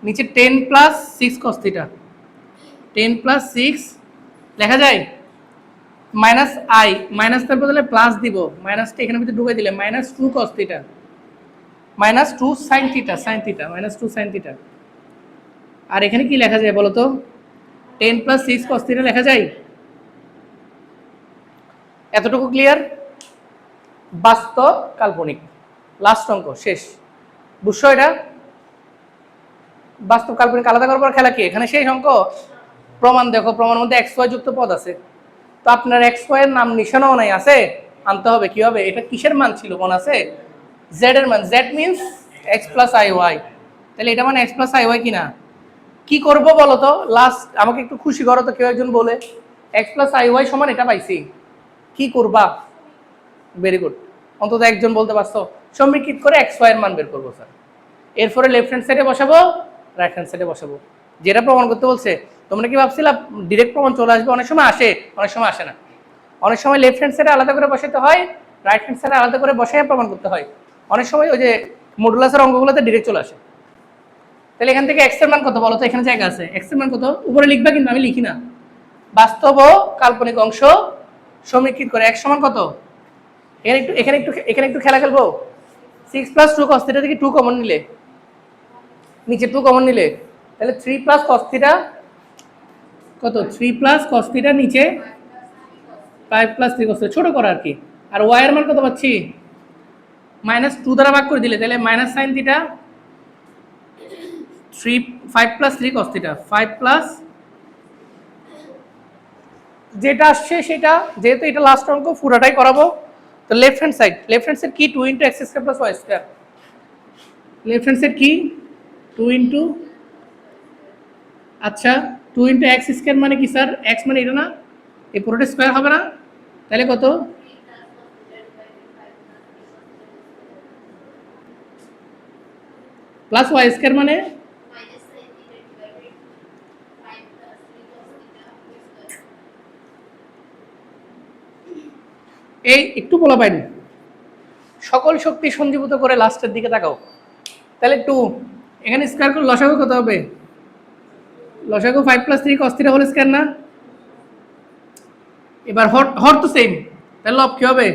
নিচে 10 প্লাস 6 cos থিটা, 10 প্লাস 6 লেখা যায়, মাইনাস আই, মাইনাস তার বদলে প্লাস দিব, মাইনাসটা এখানে ভিতরে ঢুকাই দিলে minus 2 cos theta minus 2 sin theta minus 2 sin theta. আর এখানে কি লেখা যায় বলো তো, 10 প্লাস 6 cos থিটা লেখা যায়। এতটুকু ক্লিয়ার? বাস্তব কাল্পনিক লাস্ট অঙ্ক শেষ, বুঝছো? এটা বাস্তব কাল্পনিক আলাদা করার পর খেলা কি, এখানে শেষ অঙ্ক। প্রমাণ দেখো, প্রমাণের মধ্যে এক্স ওয়াই যুক্ত পদ আছে, তো আপনার এক্স ওয়াই এর নাম নিশানাও নাই, আছে, আনতে হবে। কি হবে, এটা কিসের মান ছিল মনে আছে, জেড এর মান, Z means X plus I Y, তাহলে এটা মানে এক্স প্লাস আই ওয়াই কিনা। কি করবো বলো তো, লাস্ট আমাকে একটু খুশি করো তো, কেউ একজন বলে এক্স প্লাস আই ওয়াই সমান এটা পাইছি, কি করবা? ভেরি গুড, অন্তত একজন বলতে পারছো। সমীকৃত করে এক্স ওয়াই এর মান বের করবো স্যার, এরপরে লেফট হ্যান্ড সাইডে বসাবো, রাইট হ্যান্ড সাইডে বসাবো, যেটা প্রমাণ করতে বলছে। তোমরা কি ভাবছিলা ডিরেক্ট প্রমাণ চলে আসবে? অনেক সময় আসে, অনেক সময় আসে না। অনেক সময় লেফট হ্যান্ড সাইডে আলাদা করে বসাতে হয়, রাইট হ্যান্ড সাইডে আলাদা করে বসায় প্রমাণ করতে হয়। অনেক সময় ওই যে মডুলাসের অঙ্কগুলোতে ডিরেক্ট চলে আসে। তাহলে এখান থেকে এক্স এর মান কত বলো তো, এখানে জায়গা আছে, এক্স এর মান কত উপরে লিখবা, কিন্তু আমি লিখি না। বাস্তব ও কাল্পনিক অংশ সমীকৃত করে এক্স সমান কত, এখানে একটু খেলা খেলবো। 6 প্লাস 2 cos থিটা থেকে 2 কমন নিলে, নিচে 2 কমন নিলে, তাহলে 3 প্লাস cos থিটা কত 3 প্লাস cos থিটা নিচে 5 প্লাস 3 cos থিটা ছোট করা আর কি। আর y এর মান কত পাচ্ছি -2 দ্বারা ভাগ করে দিলে তাহলে minus sin theta 5 plus 3 cos theta 5 plus যেটা আসছে সেটা, যেহেতু এটা লাস্ট অঙ্ক পুরোটাই করাবো, তো লেফট হ্যান্ড সাইড কি 2 × x² + y²। Left hand side কি 2 × আচ্ছা 2 × x² মানে কি স্যার, x মানে এটা না, এই পুরোটা স্কয়ার হবে না, তাহলে কত প্লাস y² মানে minus sin theta divided 5 plus 3 cos theta square. এই একটু বলা পাইনি, সকল শক্তি সঞ্জীবিত করে লাস্টের দিকে তাকাও। তাহলে 2 এখানে স্কয়ার করে লসাগু কত হবে, লসাগু 5 plus 3 cos theta whole square না। এবার হর তো সেম, তাহলে লব কি হবে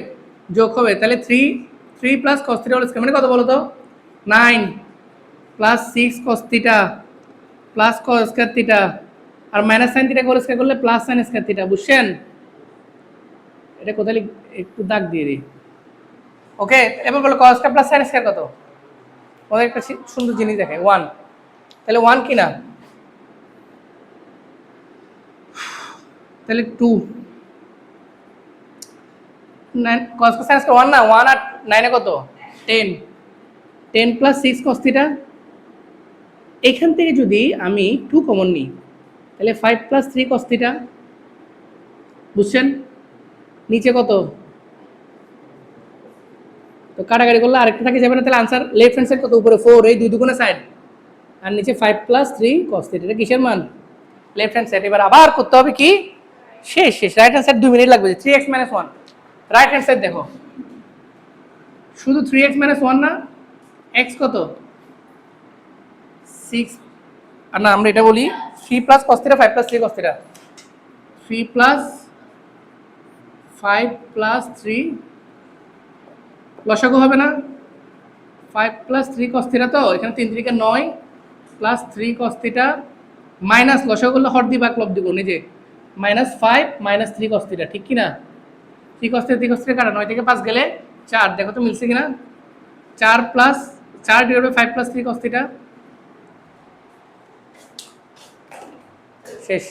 যোগ হবে, তাহলে 3 plus cos theta whole square মানে কত বলো তো 9 plus 6 cos theta plus cos square theta আর minus sin theta whole square করলে প্লাস sin স্কয়ার থিটা। বুঝছেন, এটা কোথায় একটু দাগ দিয়ে দিই। ওকে, এবার বলো cos square plus sin square কত, ওদের একটা সুন্দর জিনিস দেখায় 1, তাহলে 1 কি না, তাহলে 2 9 cos sin স্কয়ার 1 না, 1 আর 9 এ কত 10 প্লাস 6 cos থিটা। এখান থেকে যদি আমি 2 কমন নিই তাহলে 5 প্লাস 3 cos থিটা। বুঝছেন, নিচে কত, তো কাটাকাটি করলে আরেকটা থাকে যাবে না, তাহলে আনসার লেফট হ্যান্ড সাইড কত উপরে 4, এই দুই দুগুণে সাইড, আর নিচে 5 প্লাস 3 cos থিটা। এটা কিসের মান, লেফট হ্যান্ড সাইড। এবার আবার করতে হবে কি শেষ রাইট হ্যান্ড সাইড 2 মিনিট লাগবে। 3x - 1 রাইট হ্যান্ড সাইড দেখো, শুধু 3x - 1 না, x কত 6, আর না আমরা এটা বলি 3 plus cos theta 5 plus 3 cos theta, 3 plus 5 plus 3 লসাগু হবে না, 5 প্লাস 3 cos থিটা, তো এখানে 3 3 কে 9 প্লাস 3 cos থিটা মাইনাস লসাগু করলে হর দিবা ক্লব দিব নিজে -5 - 3 cos থিটা, ঠিক কি না। 3 cos থিটা 3 cos থিটা কাটা 9 থেকে 5 গেলে 4, দেখো তো মিলছে কিনা, 4 প্লাস 4 / 5 প্লাস 3 cos থিটা। শেষ,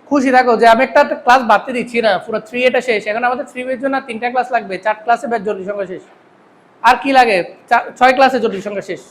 খুশি থাকো যে আমি একটা ক্লাস বাড়তে দিচ্ছি না, পুরো 3 এটা শেষ। এখন আমাদের 3 এর জন্য 3টা ক্লাস লাগবে, 4 ক্লাসে জটিল সংখ্যা শেষ। আর কি লাগে, 6 ক্লাসে জটিল সংখ্যা শেষ।